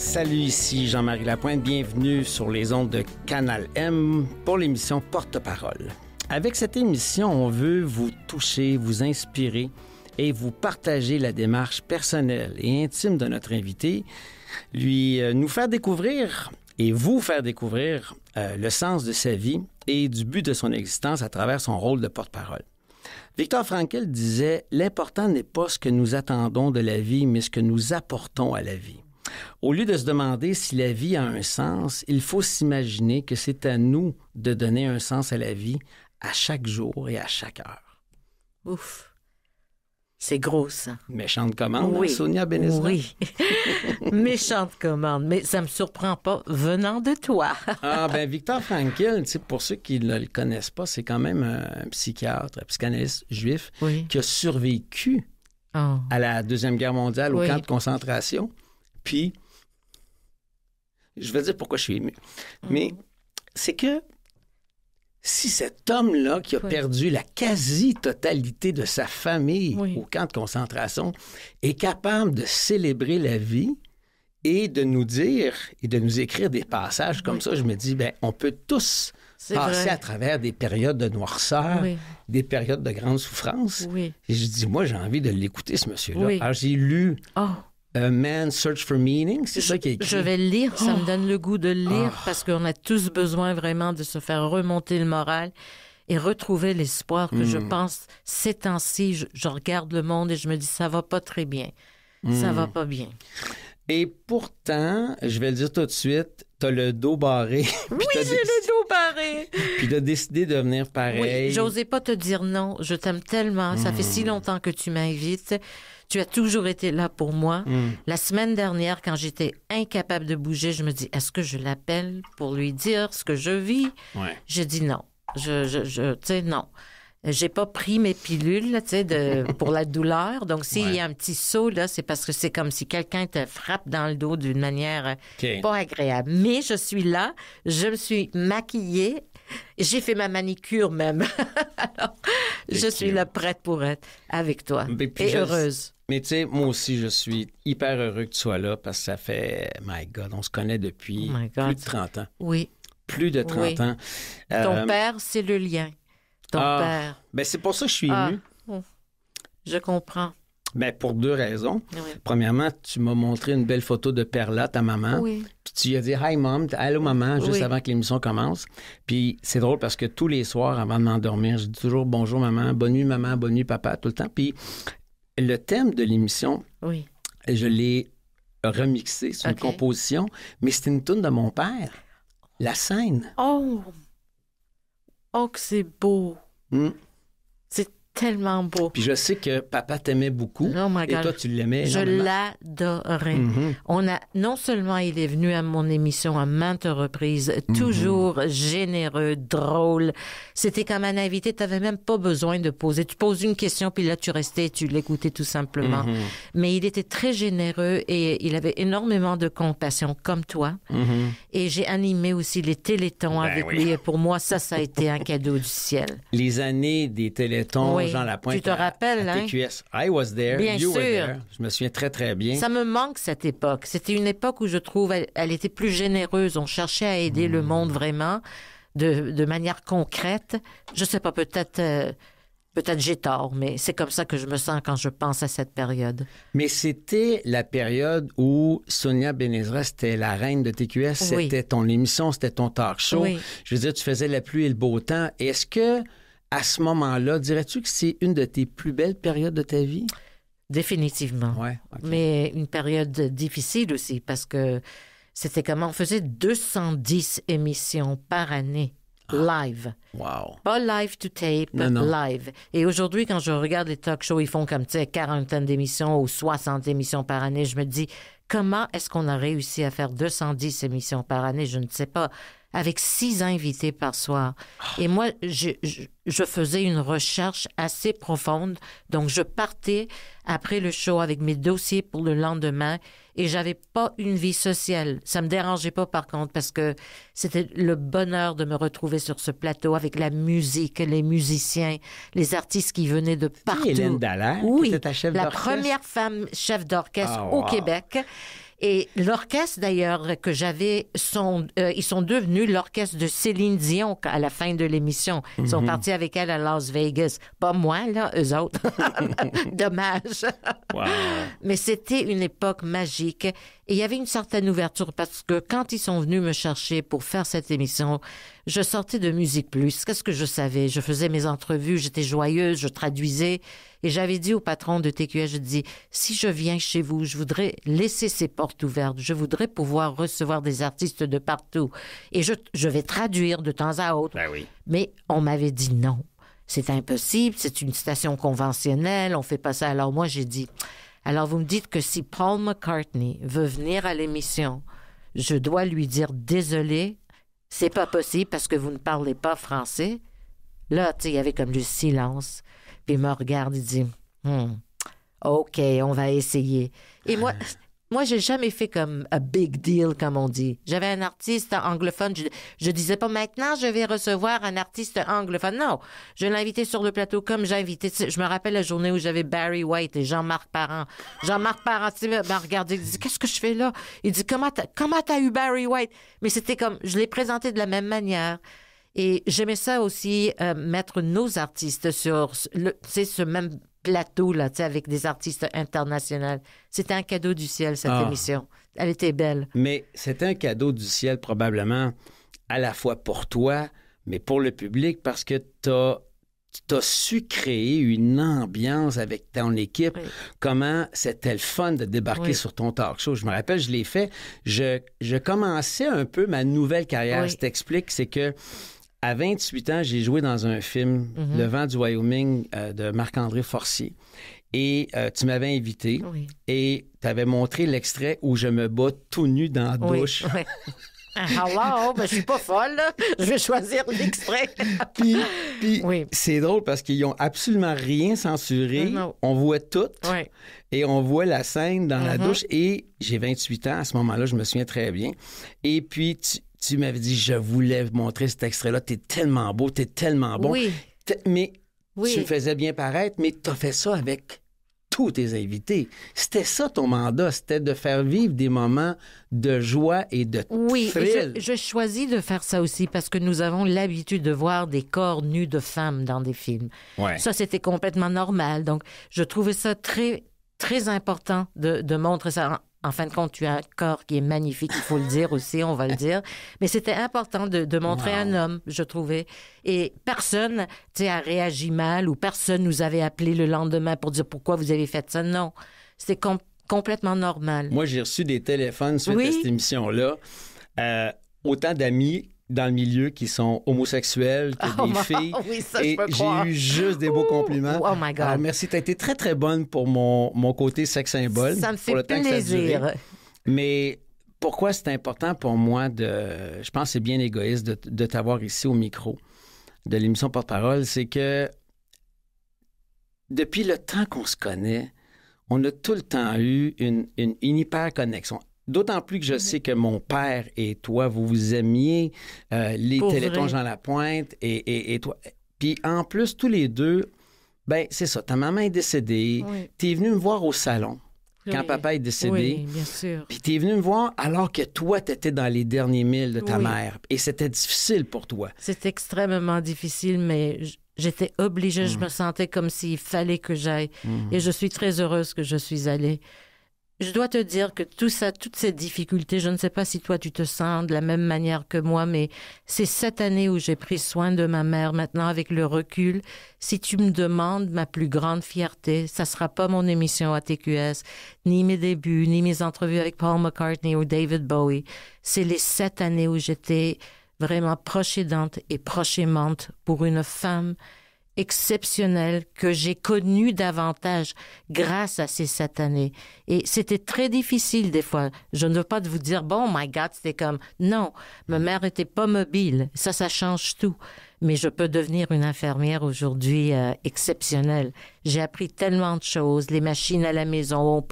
Salut, ici Jean-Marie Lapointe. Bienvenue sur les ondes de Canal M pour l'émission Porte-Parole. Avec cette émission, on veut vous toucher, vous inspirer et vous partager la démarche personnelle et intime de notre invité, nous faire découvrir et vous faire découvrir le sens de sa vie et du but de son existence à travers son rôle de porte-parole. Viktor Frankl disait « L'important n'est pas ce que nous attendons de la vie, mais ce que nous apportons à la vie. » Au lieu de se demander si la vie a un sens, il faut s'imaginer que c'est à nous de donner un sens à la vie à chaque jour et à chaque heure. Ouf! C'est gros, ça. Méchante commande, oui. Hein, Sonia Benezra? Oui. Méchante commande, mais ça me surprend pas venant de toi. Viktor Frankl, pour ceux qui ne le connaissent pas, c'est quand même un psychiatre, un psychanalyste juif qui a survécu à la Deuxième Guerre mondiale au camp de concentration. Puis, je vais dire pourquoi je suis ému. Mais c'est que si cet homme-là qui a perdu la quasi-totalité de sa famille au camp de concentration est capable de célébrer la vie et de nous dire et de nous écrire des passages comme ça, je me dis, on peut tous passer à travers des périodes de noirceur, des périodes de grande souffrance. Et je dis, moi, j'ai envie de l'écouter, ce monsieur-là. Alors, j'ai lu... A Man's Search for Meaning, c'est ça qui est écrit. Je vais le lire, ça me donne le goût de le lire parce qu'on a tous besoin vraiment de se faire remonter le moral et retrouver l'espoir que je pense, ces temps-ci, je regarde le monde et je me dis, ça va pas très bien, ça va pas bien. Et pourtant, je vais le dire tout de suite, t'as le dos barré. Oui, j'ai le dos barré. Puis t'as décidé de venir pareil. Oui, j'osais pas te dire non, je t'aime tellement, ça fait si longtemps que tu m'invites. Tu as toujours été là pour moi. La semaine dernière, quand j'étais incapable de bouger, je me dis, est-ce que je l'appelle pour lui dire ce que je vis? J'ai dit non. Tu sais, non. J'ai pas pris mes pilules, tu sais, pour la douleur. Donc, s'il y a un petit saut, là, c'est parce que c'est comme si quelqu'un te frappe dans le dos d'une manière pas agréable. Mais je suis là, je me suis maquillée, j'ai fait ma manicure même. Alors, je suis là prête pour être avec toi et heureuse. Mais tu sais, moi aussi, je suis hyper heureux que tu sois là parce que ça fait, my God, on se connaît depuis plus de 30 ans. Oui. Plus de 30 ans. Ton père, c'est le lien. Ton père. C'est pour ça que je suis ému. Je comprends. Pour deux raisons. Premièrement, tu m'as montré une belle photo de Perla, ta maman. Puis tu lui as dit « Hi, mom »,« Allô, maman », juste avant que l'émission commence. Puis c'est drôle parce que tous les soirs, avant de m'endormir, je dis toujours « Bonjour, maman »,« Bonne nuit, maman »,« Bonne nuit, papa », tout le temps. Puis le thème de l'émission, je l'ai remixé sur une composition, mais c'était une toune de mon père. La scène. Oh, que c'est beau. C'est tellement beau. Puis je sais que papa t'aimait beaucoup. Oh my God. Et toi, tu l'aimais Je énormément. l'adorais. Non seulement il est venu à mon émission à maintes reprises, toujours généreux, drôle. C'était comme un invité, tu n'avais même pas besoin de poser. Tu poses une question, puis là, tu restais, tu l'écoutais tout simplement. Mais il était très généreux et il avait énormément de compassion, comme toi. Et j'ai animé aussi les télétons avec lui. Et pour moi, ça a été un cadeau du ciel. Les années des télétons, Jean Lapointe. Tu te rappelles, à TQS. I was there. Bien you sûr. Were there. Je me souviens très, très bien. Ça me manque, cette époque. C'était une époque où je trouve elle était plus généreuse. On cherchait à aider le monde vraiment de manière concrète. Je sais pas, peut-être j'ai tort, mais c'est comme ça que je me sens quand je pense à cette période. Mais c'était la période où Sonia Benezra, c'était la reine de TQS. C'était ton émission, c'était ton talk show. Je veux dire, tu faisais la pluie et le beau temps. Est-ce que à ce moment-là, dirais-tu que c'est une de tes plus belles périodes de ta vie? Définitivement. Mais une période difficile aussi parce que c'était comment on faisait 210 émissions par année. Live. Wow. Pas live to tape, live. Et aujourd'hui, quand je regarde les talk shows, ils font comme, tu sais, 40 d'émissions ou 60 émissions par année. Je me dis, comment est-ce qu'on a réussi à faire 210 émissions par année? Je ne sais pas. Avec 6 invités par soir. Et moi, je faisais une recherche assez profonde. Donc, je partais après le show avec mes dossiers pour le lendemain et j'avais pas une vie sociale. Ça me dérangeait pas, par contre, parce que c'était le bonheur de me retrouver sur ce plateau avec la musique, les musiciens, les artistes qui venaient de partout. Hélène Dallaire, oui, qui était ta chef la d'orchestre. première femme chef d'orchestre au Québec. Et l'orchestre, d'ailleurs, que j'avais, ils sont devenus l'orchestre de Céline Dion à la fin de l'émission. Ils sont partis avec elle à Las Vegas. Pas moi, là, eux autres. Dommage. Wow. Mais c'était une époque magique. Et il y avait une certaine ouverture parce que quand ils sont venus me chercher pour faire cette émission, je sortais de Musique Plus. Qu'est-ce que je savais? Je faisais mes entrevues, j'étais joyeuse, je traduisais. Et j'avais dit au patron de TQS, je dis, si je viens chez vous, je voudrais laisser ces portes ouvertes. Je voudrais pouvoir recevoir des artistes de partout. Et je vais traduire de temps à autre. Ben oui. Mais on m'avait dit non. C'est impossible, c'est une station conventionnelle, on fait pas ça. Alors moi, j'ai dit... Alors, vous me dites que si Paul McCartney veut venir à l'émission, je dois lui dire désolé, c'est pas possible parce que vous ne parlez pas français. Là, tu sais, il y avait comme du silence. Puis il me regarde, il dit OK, on va essayer. Et moi, j'ai jamais fait comme a big deal, comme on dit. J'avais un artiste anglophone. Je disais pas maintenant, je vais recevoir un artiste anglophone. Non, je l'ai invité sur le plateau comme j'ai invité. Je me rappelle la journée où j'avais Barry White et Jean-Marc Parent. Jean-Marc Parent, tu sais, m'a regardé, il dit, qu'est-ce que je fais là? Il dit, comment t'as eu Barry White? Mais c'était comme, je l'ai présenté de la même manière. Et j'aimais ça aussi, mettre nos artistes sur ce même plateau, là, tu sais, avec des artistes internationaux. C'était un cadeau du ciel, cette émission. Elle était belle. Mais c'était un cadeau du ciel, probablement, à la fois pour toi, mais pour le public, parce que t'as su créer une ambiance avec ton équipe. Oui. Comment c'était le fun de débarquer sur ton talk show. Je me rappelle, je l'ai fait. Je commençais un peu ma nouvelle carrière. Je t'explique, c'est que à 28 ans, j'ai joué dans un film, Le vent du Wyoming, de Marc-André Forcier. Et tu m'avais invité et tu avais montré l'extrait où je me bats tout nu dans la douche. Oui. Hello, ben, je suis pas folle, là. Je vais choisir l'extrait. puis c'est drôle parce qu'ils ont absolument rien censuré. On voit tout. Et on voit la scène dans la douche. Et j'ai 28 ans à ce moment-là, je me souviens très bien. Et puis, tu m'avais dit, je voulais montrer cet extrait-là. T'es tellement beau, t'es tellement bon. Oui. Mais tu me faisais bien paraître, mais t'as fait ça avec tous tes invités. C'était ça ton mandat, c'était de faire vivre des moments de joie et de thrill. Oui, je choisis de faire ça aussi parce que nous avons l'habitude de voir des corps nus de femmes dans des films. Ouais. Ça, c'était complètement normal. Donc, je trouvais ça très, très important de montrer ça. En fin de compte, tu as un corps qui est magnifique, il faut le dire aussi, on va le dire. Mais c'était important de montrer un homme, je trouvais. Et personne, tu sais, a réagi mal ou personne nous avait appelé le lendemain pour dire pourquoi vous avez fait ça. Non, c'était complètement normal. Moi, j'ai reçu des téléphones suite à cette émission-là. Autant d'amis dans le milieu qui sont homosexuels, que des filles. Oui, ça, et j'ai eu juste des beaux compliments. Oh my God. Alors, merci, tu as été très, très bonne pour mon côté sex symbole. Ça me fait pour le plaisir. Temps que ça Mais pourquoi c'est important pour moi je pense que c'est bien égoïste de t'avoir ici au micro de l'émission Porte-Parole, c'est que depuis le temps qu'on se connaît, on a tout le temps eu une hyper-connexion. D'autant plus que je sais que mon père et toi, vous vous aimiez, les Télétons Jean Lapointe et toi. Puis en plus, tous les deux, ben c'est ça, ta maman est décédée, t'es venu me voir au salon quand papa est décédé. Oui, bien sûr. Puis t'es venu me voir alors que toi, t'étais dans les derniers milles de ta mère. Et c'était difficile pour toi. C'est extrêmement difficile, mais j'étais obligée, je me sentais comme s'il fallait que j'aille. Et je suis très heureuse que je suis allée. Je dois te dire que tout ça, toutes ces difficultés, je ne sais pas si toi tu te sens de la même manière que moi, mais c'est cette année où j'ai pris soin de ma mère. Maintenant, avec le recul, si tu me demandes ma plus grande fierté, ça sera pas mon émission à TQS, ni mes débuts, ni mes entrevues avec Paul McCartney ou David Bowie. C'est les 7 années où j'étais vraiment proche aidante et proche aimante pour une femme exceptionnelle que j'ai connue davantage grâce à ces 7 années. Et c'était très difficile des fois. Je ne veux pas vous dire, bon, my God, c'était comme... Non, ma mère n'était pas mobile. Ça change tout. Mais je peux devenir une infirmière aujourd'hui exceptionnelle. J'ai appris tellement de choses, les machines à la maison.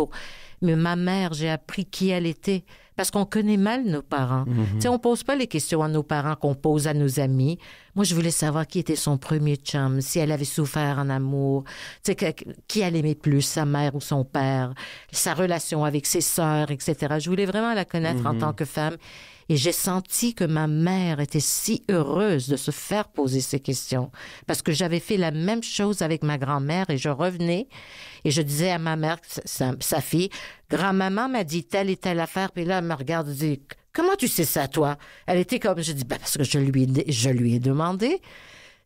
Mais ma mère, j'ai appris qui elle était. Parce qu'on connaît mal nos parents. Tu sais, on pose pas les questions à nos parents qu'on pose à nos amis. Moi, je voulais savoir qui était son premier chum, si elle avait souffert en amour, qui elle aimait plus, sa mère ou son père, sa relation avec ses sœurs, etc. Je voulais vraiment la connaître en tant que femme. Et j'ai senti que ma mère était si heureuse de se faire poser ces questions. Parce que j'avais fait la même chose avec ma grand-mère et je revenais et je disais à ma mère, sa fille, grand-maman m'a dit telle et telle affaire. Puis là, elle me regarde et dit, comment tu sais ça, toi? Elle était comme, je dis, parce que je lui ai demandé.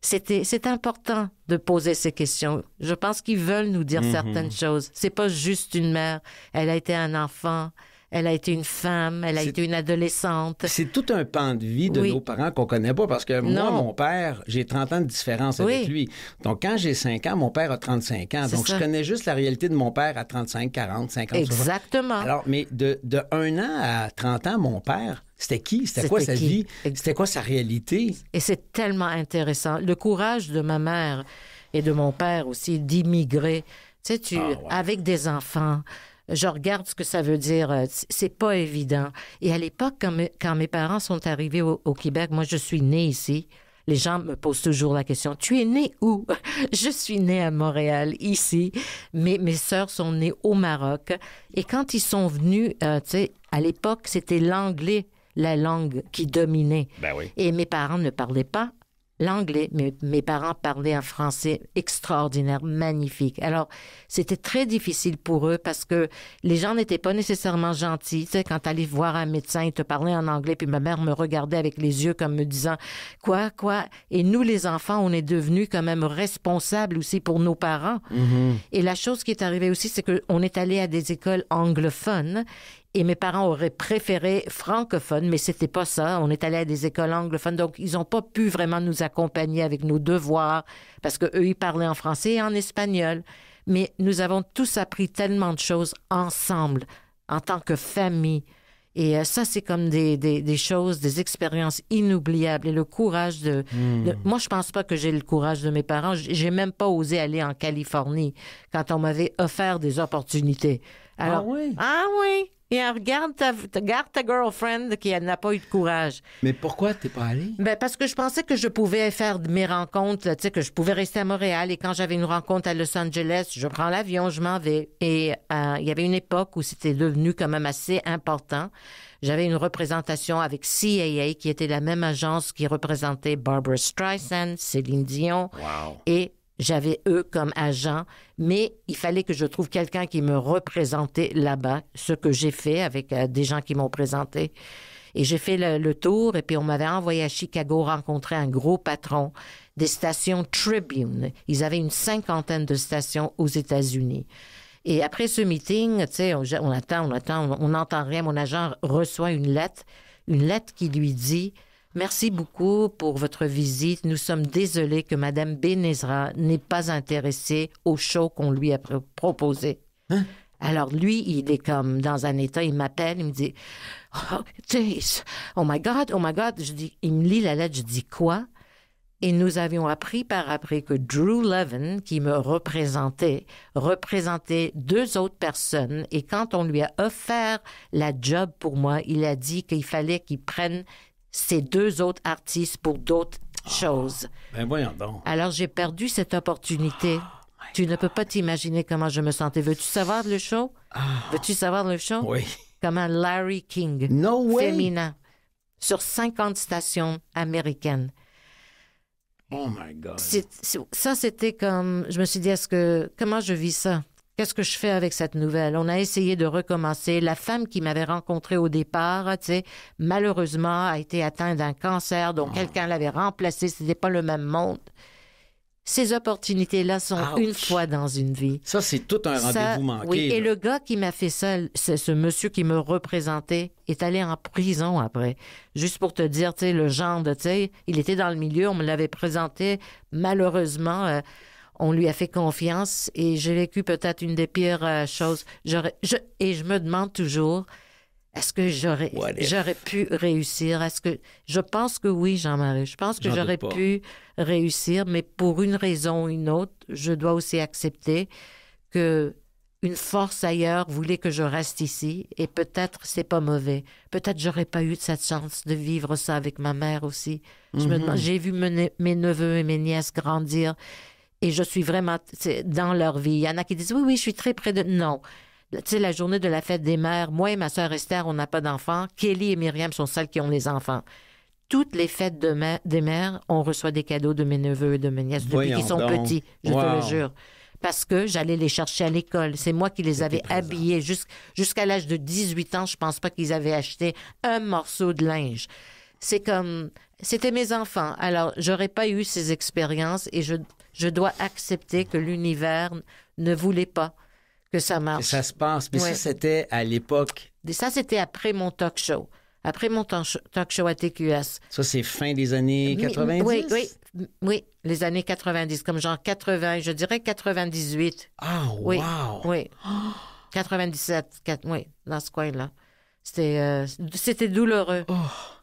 C'est important de poser ces questions. Je pense qu'ils veulent nous dire certaines choses. C'est pas juste une mère. Elle a été un enfant. Elle a été une femme, elle a été une adolescente. C'est tout un pan de vie de nos parents qu'on connaît pas parce que moi, mon père, j'ai 30 ans de différence avec lui. Donc, quand j'ai 5 ans, mon père a 35 ans. Donc, je connais juste la réalité de mon père à 35, 40, 50. Exactement. 60. Alors, mais de 1 an à 30 ans, mon père, c'était qui? C'était quoi sa vie? C'était quoi sa réalité? Et c'est tellement intéressant. Le courage de ma mère et de mon père aussi d'immigrer, avec des enfants. Je regarde ce que ça veut dire. C'est pas évident. Et à l'époque, quand mes parents sont arrivés au Québec, moi, je suis née ici. Les gens me posent toujours la question, tu es née où? Je suis née à Montréal, ici. Mes sœurs sont nées au Maroc. Et quand ils sont venus, à l'époque, c'était l'anglais, la langue qui dominait. Ben oui. Et mes parents ne parlaient pas l'anglais. Mes parents parlaient un français extraordinaire, magnifique. Alors, c'était très difficile pour eux parce que les gens n'étaient pas nécessairement gentils. Tu sais, quand t'allais voir un médecin, il te parlait en anglais, puis ma mère me regardait avec les yeux comme me disant « Quoi? » Et nous, les enfants, on est devenus quand même responsables aussi pour nos parents. Et la chose qui est arrivée aussi, c'est qu'on est allé à des écoles anglophones. Et mes parents auraient préféré francophone, mais c'était pas ça. On est allé à des écoles anglophones, donc ils n'ont pas pu vraiment nous accompagner avec nos devoirs parce que eux ils parlaient en français et en espagnol. Mais nous avons tous appris tellement de choses ensemble, en tant que famille. Et ça, c'est comme des choses, des expériences inoubliables. Et le courage moi, je pense pas que j'ai le courage de mes parents. J'ai même pas osé aller en Californie quand on m'avait offert des opportunités. Alors, Ah oui? Et regarde ta girlfriend qui n'a pas eu de courage. Mais pourquoi t'es pas allée? Ben parce que je pensais que je pouvais faire mes rencontres, tu sais, que je pouvais rester à Montréal. Et quand j'avais une rencontre à Los Angeles, je prends l'avion, je m'en vais. Et il y avait une époque où c'était devenu quand même assez important. J'avais une représentation avec CAA, qui était la même agence qui représentait Barbra Streisand, Céline Dion. Wow. Et j'avais eux comme agents, mais il fallait que je trouve quelqu'un qui me représentait là-bas, ce que j'ai fait avec des gens qui m'ont présenté. Et j'ai fait le tour, et puis on m'avait envoyé à Chicago rencontrer un gros patron des stations Tribune. Ils avaient une 50aine de stations aux États-Unis. Et après ce meeting, tu sais, on attend, on n'entend rien. Mon agent reçoit une lettre qui lui dit... Merci beaucoup pour votre visite. Nous sommes désolés que Mme Benezra n'est pas intéressée au show qu'on lui a proposé. Hein? Alors lui, il est comme dans un état, il m'appelle, il me dit oh my God. Je dis, il me lit la lettre, je dis quoi? Et nous avions appris par après que Drew Levin, qui me représentait 2 autres personnes. Et quand on lui a offert la job pour moi, il a dit qu'il fallait qu'il prenne ces 2 autres artistes pour d'autres choses. Ben voyons donc. Alors, j'ai perdu cette opportunité. Tu ne peux pas t'imaginer comment je me sentais. Veux-tu savoir le show? Veux-tu savoir le show? Oui. Comme un Larry King. No way. Féminin. Sur 50 stations américaines. Oh my God. Ça, c'était comme... Je me suis dit, comment je vis ça? Qu'est-ce que je fais avec cette nouvelle? On a essayé de recommencer. La femme qui m'avait rencontrée au départ, tu sais, malheureusement, a été atteinte d'un cancer, donc quelqu'un l'avait remplacée. C'était pas le même monde. Ces opportunités-là sont une fois dans une vie. Ça, c'est tout un rendez-vous manqué. Oui, et là. le gars qui m'a fait ça, ce monsieur qui me représentait, est allé en prison après. Juste pour te dire, tu sais, le genre de, tu sais, il était dans le milieu, on me l'avait présenté. Malheureusement, on lui a fait confiance et j'ai vécu peut-être une des pires choses. Et je me demande toujours, est-ce que j'aurais pu réussir? Je pense que oui, Jean-Marie. Je pense que j'aurais pu réussir, mais pour une raison ou une autre, je dois aussi accepter que une force ailleurs voulait que je reste ici et peut-être c'est pas mauvais. Peut-être j'aurais pas eu cette chance de vivre ça avec ma mère aussi. Je me demande, j'ai vu mes neveux et mes nièces grandir et je suis vraiment dans leur vie. Il y en a qui disent oui, je suis très près de... Non. Tu sais, la journée de la fête des mères, moi et ma sœur Esther, on n'a pas d'enfants. Kelly et Myriam sont celles qui ont les enfants. Toutes les fêtes des mères, on reçoit des cadeaux de mes neveux et de mes nièces depuis qu'ils sont petits, je te le jure. Parce que j'allais les chercher à l'école. C'est moi qui les avais habillés. Jusqu'à l'âge de 18 ans, je pense pas qu'ils avaient acheté un morceau de linge. C'est comme... C'était mes enfants. Alors, j'aurais pas eu ces expériences et je dois accepter que l'univers ne voulait pas que ça marche. Et ça se passe. Mais ça, c'était à l'époque... Et ça, c'était après mon talk show. Après mon talk show à TQS. Ça, c'est fin des années 90? Oui, les années 90, comme genre 80, je dirais 98. Ah, wow! Oui. 97, oui, dans ce coin-là. C'était douloureux. Oh.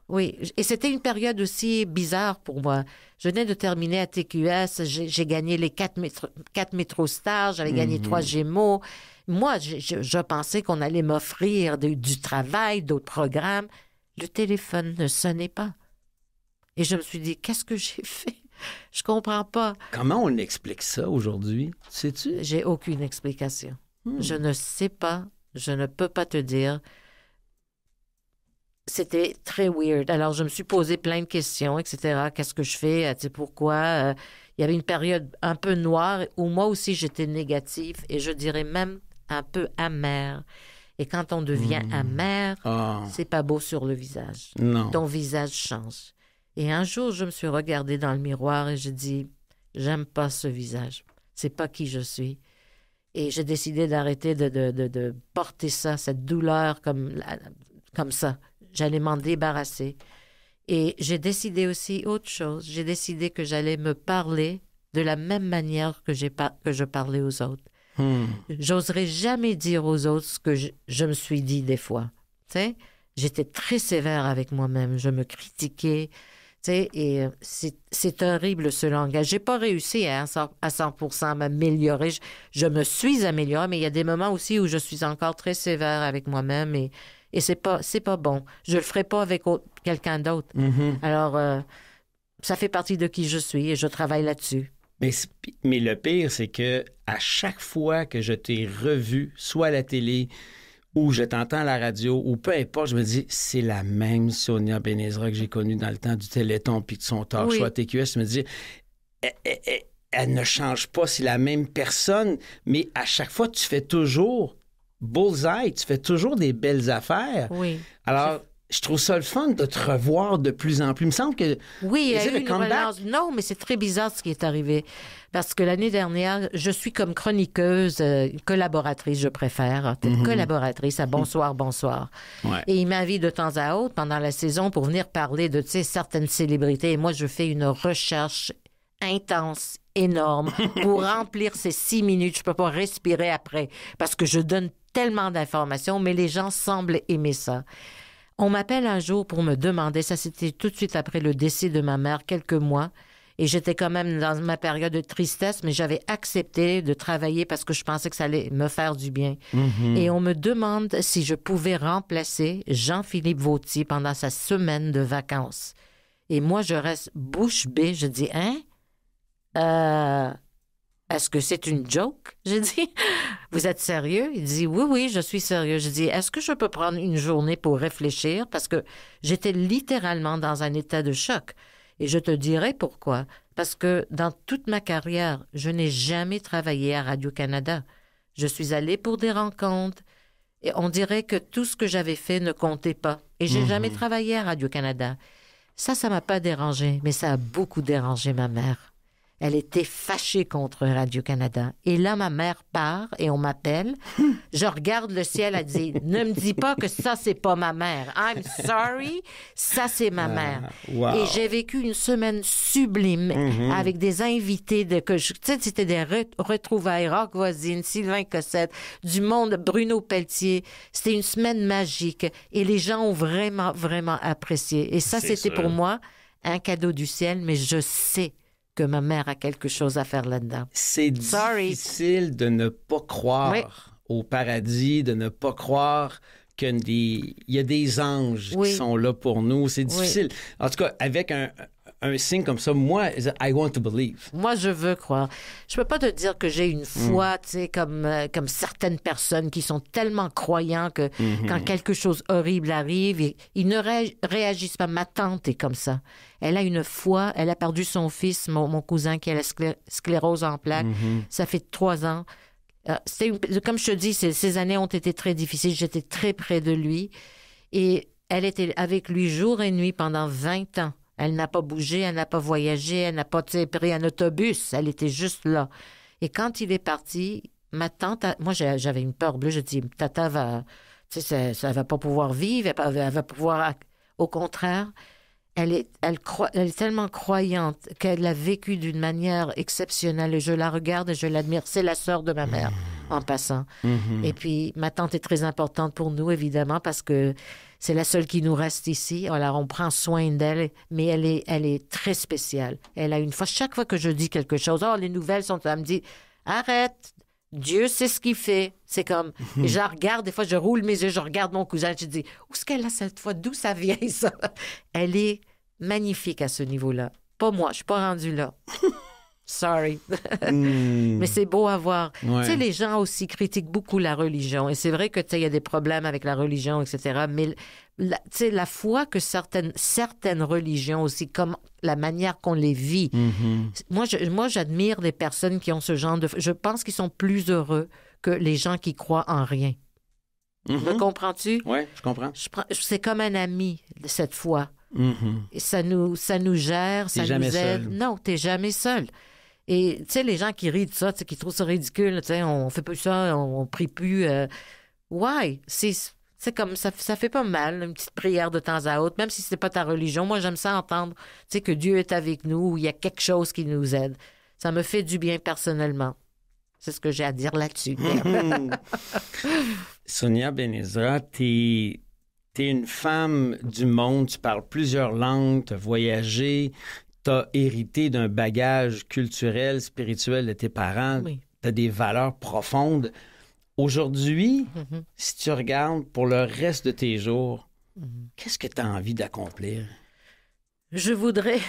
Oui, et c'était une période aussi bizarre pour moi. Je venais de terminer à TQS, j'ai gagné les 4 Métro Stars, j'avais gagné 3 Gémeaux. Moi, je pensais qu'on allait m'offrir du travail, d'autres programmes. Le téléphone ne sonnait pas. Et je me suis dit, qu'est-ce que j'ai fait? Je comprends pas. Comment on explique ça aujourd'hui? Sais-tu? J'ai aucune explication. Je ne sais pas. Je ne peux pas te dire. C'était très weird. Alors, je me suis posé plein de questions, etc. Qu'est-ce que je fais? Tu sais, pourquoi? Il y avait une période un peu noire où moi aussi, j'étais négative et je dirais même un peu amère. Et quand on devient amer, c'est pas beau sur le visage. Non. Ton visage change. Et un jour, je me suis regardée dans le miroir et j'ai dit, j'aime pas ce visage. C'est pas qui je suis. Et j'ai décidé d'arrêter de porter ça, cette douleur comme ça. J'allais m'en débarrasser. Et j'ai décidé aussi autre chose. J'ai décidé que j'allais me parler de la même manière que je parlais aux autres. J'oserais jamais dire aux autres ce que je me suis dit des fois. Tu sais, j'étais très sévère avec moi-même. Je me critiquais. Tu sais, et c'est horrible ce langage. J'ai pas réussi à 100% m'améliorer. Je me suis améliorée, mais il y a des moments aussi où je suis encore très sévère avec moi-même et c'est pas bon. Je le ferai pas avec quelqu'un d'autre. Alors, ça fait partie de qui je suis et je travaille là-dessus. Mais le pire, c'est que à chaque fois que je t'ai revu, soit à la télé ou je t'entends à la radio ou peu importe, je me dis, c'est la même Sonia Benezra que j'ai connue dans le temps du Téléthon puis de son talk show à TQS. Je me dis, elle ne change pas, c'est la même personne, mais à chaque fois, tu fais toujours bullseye, tu fais toujours des belles affaires. Oui. Alors... Je trouve ça le fun de te revoir de plus en plus. Il me semble que... Oui, il y a eu une relance. Non, mais c'est très bizarre ce qui est arrivé. Parce que l'année dernière, je suis comme chroniqueuse, collaboratrice, je préfère. Collaboratrice à Bonsoir, Bonsoir. Ouais. Et il m'invite de temps à autre pendant la saison pour venir parler de certaines célébrités. Et moi, je fais une recherche intense, énorme, pour remplir ces 6 minutes. Je peux pas respirer après parce que je donne tellement d'informations, mais les gens semblent aimer ça. On m'appelle un jour pour me demander, ça c'était tout de suite après le décès de ma mère, quelques mois, et j'étais quand même dans ma période de tristesse, mais j'avais accepté de travailler parce que je pensais que ça allait me faire du bien. Et on me demande si je pouvais remplacer Jean-Philippe Vautier pendant sa semaine de vacances. Et moi, je reste bouche bée, je dis, est-ce que c'est une joke? J'ai dit, vous êtes sérieux? Il dit, oui, je suis sérieux. Je dis, est-ce que je peux prendre une journée pour réfléchir? Parce que j'étais littéralement dans un état de choc. Et je te dirai pourquoi. Parce que dans toute ma carrière, je n'ai jamais travaillé à Radio-Canada. Je suis allée pour des rencontres. Et on dirait que tout ce que j'avais fait ne comptait pas. Et j'ai jamais travaillé à Radio-Canada. Ça m'a pas dérangé, mais ça a beaucoup dérangé ma mère. Elle était fâchée contre Radio-Canada. Et là, ma mère part et on m'appelle. Je regarde le ciel, elle dit, ne me dis pas que ça, c'est pas ma mère. I'm sorry, ça, c'est ma mère. Wow. Et j'ai vécu une semaine sublime avec des invités tu sais, c'était des retrouvailles, Rock Voisine, Sylvain Cossette, du monde, Bruno Pelletier. C'était une semaine magique et les gens ont vraiment, vraiment apprécié. Et ça, c'était pour moi un cadeau du ciel, mais je sais que ma mère a quelque chose à faire là-dedans. C'est difficile de ne pas croire au paradis, de ne pas croire qu'il y a des anges qui sont là pour nous. C'est difficile. En tout cas, avec un signe comme ça, moi, I want to believe. Moi, je veux croire. Je peux pas te dire que j'ai une foi, tu sais, comme certaines personnes qui sont tellement croyants que quand quelque chose horrible arrive, ils ne réagissent pas. Ma tante est comme ça. Elle a une foi. Elle a perdu son fils, mon cousin, qui a la sclérose en plaques. Ça fait 3 ans. Comme je te dis, ces années ont été très difficiles. J'étais très près de lui. Et elle était avec lui jour et nuit pendant 20 ans. Elle n'a pas bougé, elle n'a pas voyagé, elle n'a pas pris un autobus. Elle était juste là. Et quand il est parti, ma tante, moi j'avais une peur bleue. Je dis, Tata va, ça va pas pouvoir vivre, elle va pouvoir. Au contraire, elle est tellement croyante qu'elle l'a vécu d'une manière exceptionnelle. Et je la regarde et je l'admire. C'est la sœur de ma mère, en passant. Et puis, ma tante est très importante pour nous, évidemment, parce que c'est la seule qui nous reste ici. Alors, on prend soin d'elle, mais elle est très spéciale. Elle a une fois, chaque fois que je dis quelque chose, les nouvelles sont... Elle me dit, arrête, Dieu sait ce qu'il fait. C'est comme... Et je la regarde, des fois, je roule mes yeux, je regarde mon cousin, je dis, où est-ce qu'elle a cette fois? D'où ça vient, ça? Elle est magnifique à ce niveau-là. Pas moi, je suis pas rendue là. Sorry. Mais c'est beau à voir. Tu sais, les gens aussi critiquent beaucoup la religion. Et c'est vrai que, tu sais, il y a des problèmes avec la religion, etc. Mais, tu sais, la foi que certaines religions aussi, comme la manière qu'on les vit. Moi, j'admire les personnes qui ont ce genre de... Je pense qu'ils sont plus heureux que les gens qui croient en rien. Me comprends-tu? Oui, je comprends. C'est comme un ami, cette foi. Et ça nous gère, ça nous aide. Seul. Non, t'es jamais seul. Et tu sais, les gens qui rient de ça, qui trouvent ça ridicule, tu sais, on fait plus ça, on prie plus. Ouais, c'est comme ça fait pas mal, une petite prière de temps à autre, même si c'est pas ta religion. Moi, j'aime ça entendre, tu sais, que Dieu est avec nous, ou il y a quelque chose qui nous aide. Ça me fait du bien personnellement. C'est ce que j'ai à dire là-dessus. Sonia Ben-Ezra, t'es une femme du monde, tu parles plusieurs langues, tu as voyagé, tu as hérité d'un bagage culturel, spirituel de tes parents, tu as des valeurs profondes. Aujourd'hui, si tu regardes pour le reste de tes jours, qu'est-ce que tu as envie d'accomplir? Je voudrais...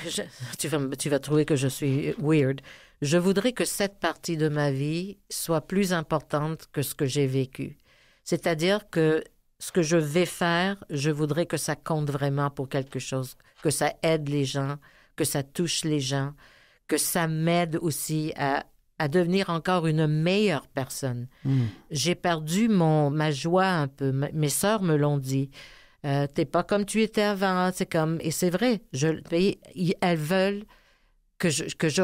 Tu vas trouver que je suis weird. Je voudrais que cette partie de ma vie soit plus importante que ce que j'ai vécu. C'est-à-dire que ce que je vais faire, je voudrais que ça compte vraiment pour quelque chose, que ça aide les gens, que ça touche les gens, que ça m'aide aussi à devenir encore une meilleure personne. J'ai perdu ma joie un peu. Mes sœurs me l'ont dit. T'es pas comme tu étais avant. C'est comme... Et c'est vrai. Elles veulent que je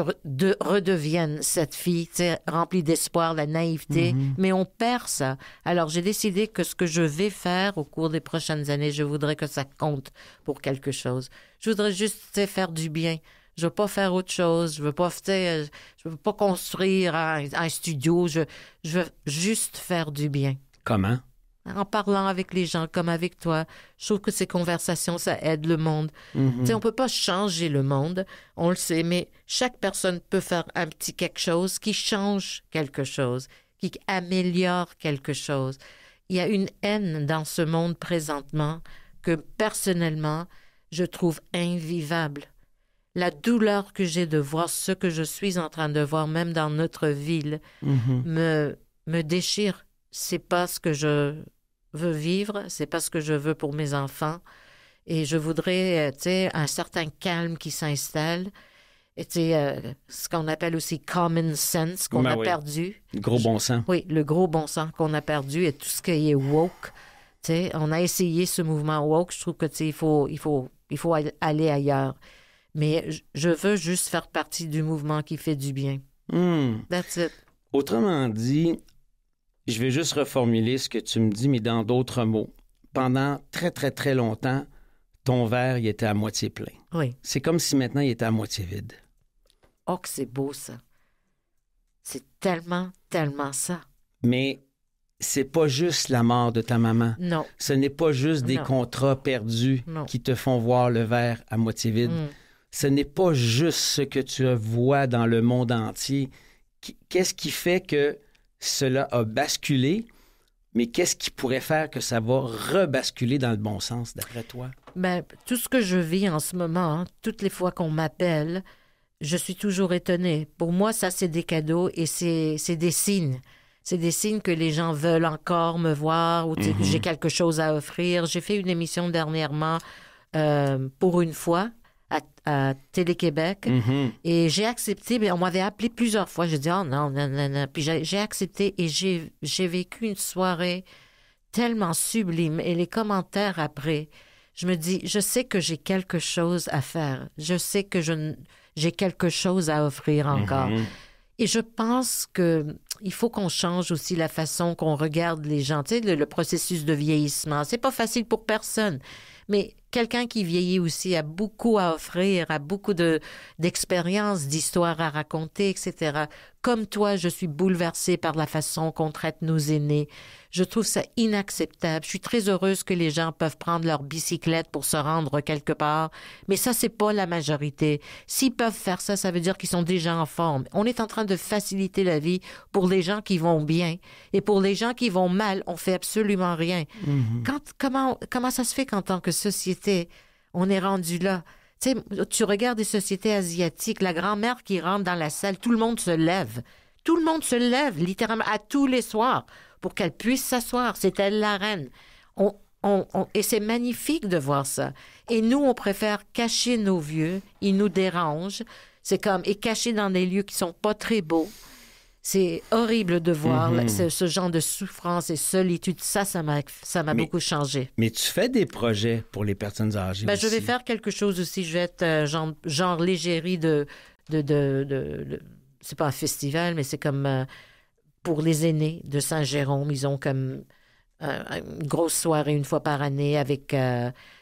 redevienne cette fille, remplie d'espoir, de naïveté, mais on perd ça. Alors, j'ai décidé que ce que je vais faire au cours des prochaines années, je voudrais que ça compte pour quelque chose. Je voudrais juste faire du bien. Je veux pas faire autre chose. Je veux pas construire un studio. Je veux juste faire du bien. Comment? En parlant avec les gens, comme avec toi. Je trouve que ces conversations, ça aide le monde. Tu sais, on peut pas changer le monde, on le sait, mais chaque personne peut faire un petit quelque chose qui change quelque chose, qui améliore quelque chose. Il y a une haine dans ce monde présentement que, personnellement, je trouve invivable. La douleur que j'ai de voir ce que je suis en train de voir, même dans notre ville, me déchire. C'est pas ce que je veux vivre, c'est pas ce que je veux pour mes enfants. Et je voudrais, tu sais, un certain calme qui s'installe. Et tu sais, ce qu'on appelle aussi common sense qu'on a perdu. Le gros bon sens. Oui, le gros bon sens qu'on a perdu et tout ce qui est woke. Tu sais, on a essayé ce mouvement woke. Je trouve que, tu sais, il faut aller ailleurs. Mais je veux juste faire partie du mouvement qui fait du bien. That's it. Autrement dit, je vais juste reformuler ce que tu me dis, mais dans d'autres mots. Pendant très, très, très longtemps, ton verre, il était à moitié plein. Oui. C'est comme si maintenant, il était à moitié vide. Oh, que c'est beau, ça. C'est tellement, tellement ça. Mais c'est pas juste la mort de ta maman. Non. Ce n'est pas juste des contrats perdus qui te font voir le verre à moitié vide. Ce n'est pas juste ce que tu vois dans le monde entier. Qu'est-ce qui fait que cela a basculé Mais qu'est-ce qui pourrait faire que ça va rebasculer dans le bon sens, d'après toi? Ben, tout ce que je vis en ce moment, toutes les fois qu'on m'appelle, je suis toujours étonnée. Pour moi, ça, c'est des cadeaux et c'est des signes. C'est des signes que les gens veulent encore me voir ou que j'ai quelque chose à offrir. J'ai fait une émission dernièrement pour une fois à Télé-Québec et j'ai accepté. Mais on m'avait appelé plusieurs fois. J'ai dit « Oh non, non, non, non ». Puis j'ai accepté et j'ai vécu une soirée tellement sublime. Et les commentaires après, je me dis « Je sais que j'ai quelque chose à faire. Je sais que j'ai quelque chose à offrir encore. Et je pense qu'il faut qu'on change aussi la façon qu'on regarde les gens. Tu sais, le processus de vieillissement, c'est pas facile pour personne. Mais quelqu'un qui vieillit aussi a beaucoup à offrir, a beaucoup d'expériences, d'histoires à raconter, etc. Comme toi, je suis bouleversée par la façon qu'on traite nos aînés. Je trouve ça inacceptable. Je suis très heureuse que les gens peuvent prendre leur bicyclette pour se rendre quelque part. Mais ça, c'est pas la majorité. S'ils peuvent faire ça, ça veut dire qu'ils sont déjà en forme. On est en train de faciliter la vie pour les gens qui vont bien. Et pour les gens qui vont mal, on fait absolument rien. Comment ça se fait qu'en tant que société, on est rendu là? Tu sais, tu regardes des sociétés asiatiques, la grand-mère qui rentre dans la salle, tout le monde se lève. Tout le monde se lève, littéralement, à tous les soirs, pour qu'elle puisse s'asseoir. C'est elle la reine. Et c'est magnifique de voir ça. Et nous, on préfère cacher nos vieux. Ils nous dérangent. C'est comme, et cacher dans des lieux qui sont pas très beaux. C'est horrible de voir ce genre de souffrance et solitude. Ça m'a beaucoup changé. Mais tu fais des projets pour les personnes âgées aussi. Je vais faire quelque chose aussi. Je vais être genre l'égérie de c'est pas un festival, mais c'est comme pour les aînés de Saint-Jérôme. Ils ont comme une grosse soirée une fois par année avec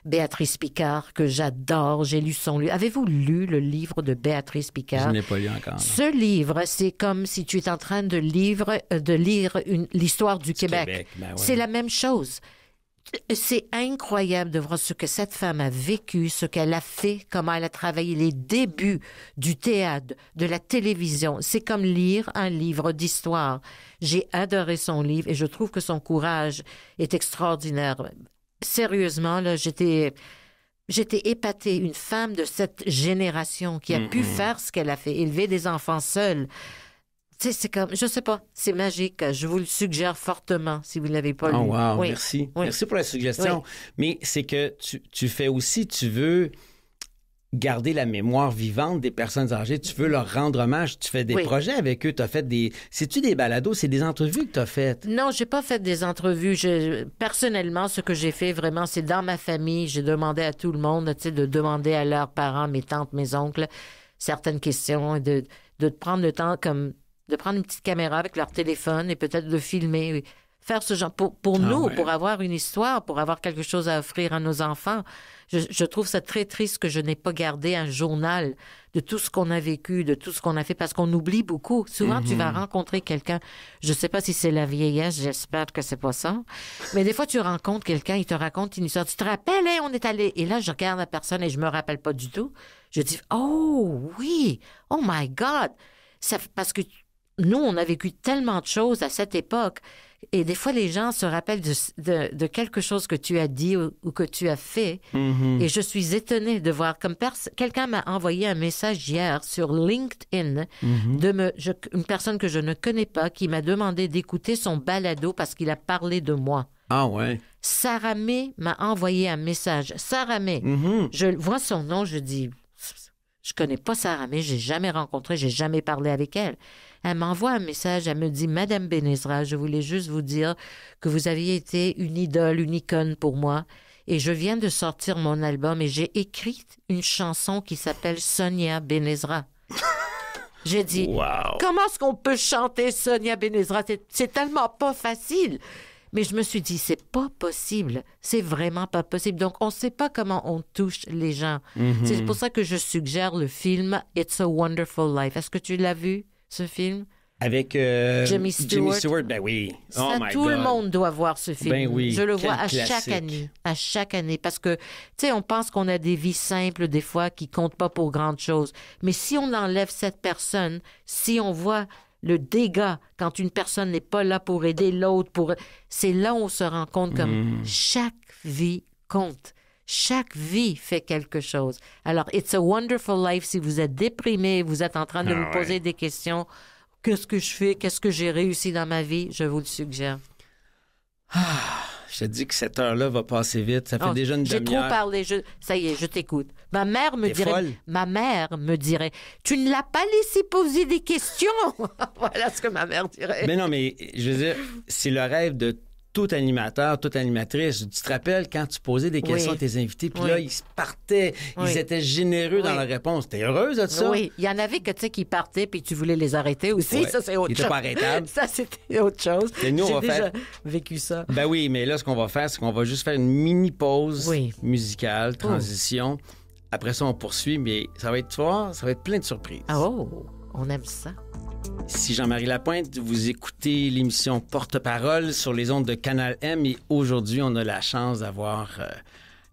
Béatrice Picard, que j'adore. J'ai lu son livre. Avez-vous lu le livre de Béatrice Picard? Je n'ai pas lu encore. Non. Ce livre, c'est comme si tu es en train de lire l'histoire du Québec. Ben ouais. C'est la même chose. C'est incroyable de voir ce que cette femme a vécu, ce qu'elle a fait, comment elle a travaillé les débuts du théâtre, de la télévision. C'est comme lire un livre d'histoire. J'ai adoré son livre et je trouve que son courage est extraordinaire. Sérieusement, là, j'étais épatée. Une femme de cette génération qui a pu faire ce qu'elle a fait, élever des enfants seuls. Tu sais, c'est comme, je sais pas, c'est magique. Je vous le suggère fortement si vous ne l'avez pas lu. Oh wow, oui. Merci. Oui. Merci pour la suggestion. Oui. Mais c'est que tu fais aussi, tu veux garder la mémoire vivante des personnes âgées. Tu veux leur rendre hommage. Tu fais des projets avec eux. Tu as fait des... C'est-tu des balados? C'est des entrevues que tu as faites? Non, j'ai pas fait des entrevues. Personnellement, ce que j'ai fait vraiment, c'est dans ma famille. J'ai demandé à tout le monde, tu sais, de demander à leurs parents, mes tantes, mes oncles, certaines questions et de prendre le temps comme... de prendre une petite caméra avec leur téléphone et peut-être de filmer, faire ce genre pour nous, pour avoir une histoire, pour avoir quelque chose à offrir à nos enfants. Je trouve ça très triste que je n'ai pas gardé un journal de tout ce qu'on a vécu, de tout ce qu'on a fait, parce qu'on oublie beaucoup. Souvent, tu vas rencontrer quelqu'un, je sais pas si c'est la vieillesse, j'espère que c'est pas ça, mais des fois, tu rencontres quelqu'un, il te raconte une histoire, tu te rappelles, hein, on est allé, et là, je regarde la personne et je me rappelle pas du tout. Je dis, oh oui, oh my God! Parce que nous, on a vécu tellement de choses à cette époque. Et des fois, les gens se rappellent de quelque chose que tu as dit ou que tu as fait. Et je suis étonnée de voir, comme quelqu'un m'a envoyé un message hier sur LinkedIn, une personne que je ne connais pas, qui m'a demandé d'écouter son balado parce qu'il a parlé de moi. Ah ouais. Sarah May m'a envoyé un message. Sarah May. Je vois son nom, je dis... Je connais pas Sarah May, j'ai jamais rencontré, j'ai jamais parlé avec elle. Elle m'envoie un message, elle me dit « Madame Benezra, je voulais juste vous dire que vous aviez été une idole, une icône pour moi. Et je viens de sortir mon album et j'ai écrit une chanson qui s'appelle Sonia Benezra. » J'ai dit wow. Comment est-ce qu'on peut chanter Sonia Benezra? C'est tellement pas facile. Mais je me suis dit, c'est pas possible. C'est vraiment pas possible. Donc, on ne sait pas comment on touche les gens. C'est pour ça que je suggère le film It's a Wonderful Life. Est-ce que tu l'as vu, ce film? Avec Jimmy Stewart. Ben oui. Ça, tout le monde doit voir ce film. Ben oui. Je le vois à chaque année. À chaque année. Parce que, tu sais, on pense qu'on a des vies simples, des fois, qui comptent pas pour grande chose. Mais si on enlève cette personne, si on voit le dégât, quand une personne n'est pas là pour aider l'autre, c'est là où on se rend compte comme chaque vie compte. Chaque vie fait quelque chose. Alors, It's a Wonderful Life, si vous êtes déprimé, vous êtes en train de vous poser des questions, qu'est-ce que je fais, qu'est-ce que j'ai réussi dans ma vie, je vous le suggère. Je te dis que cette heure-là va passer vite. Ça fait déjà une demi-heure. J'ai trop parlé. Ça y est, je t'écoute. Ma mère me dirait, tu ne l'as pas laissé poser des questions. Voilà ce que ma mère dirait. Mais non, mais je veux dire, c'est le rêve de tout animateur, toute animatrice. Tu te rappelles quand tu posais des questions à tes invités, puis là, ils se partaient, ils étaient généreux dans leurs réponses. T'es heureuse de ça? Oui, il y en avait que tu sais qui partaient, puis tu voulais les arrêter aussi. Ça, c'est autre chose. Ils n'étaient pas arrêtables. Ça, c'était autre chose. Et nous, J'ai déjà vécu ça. Ben oui, mais là, ce qu'on va faire, c'est qu'on va juste faire une mini pause musicale, transition. Après ça, on poursuit, mais ça va être fort, ça va être plein de surprises. Oh, on aime ça. Ici Jean-Marie Lapointe, vous écoutez l'émission Porte-Parole sur les ondes de Canal M et aujourd'hui, on a la chance d'avoir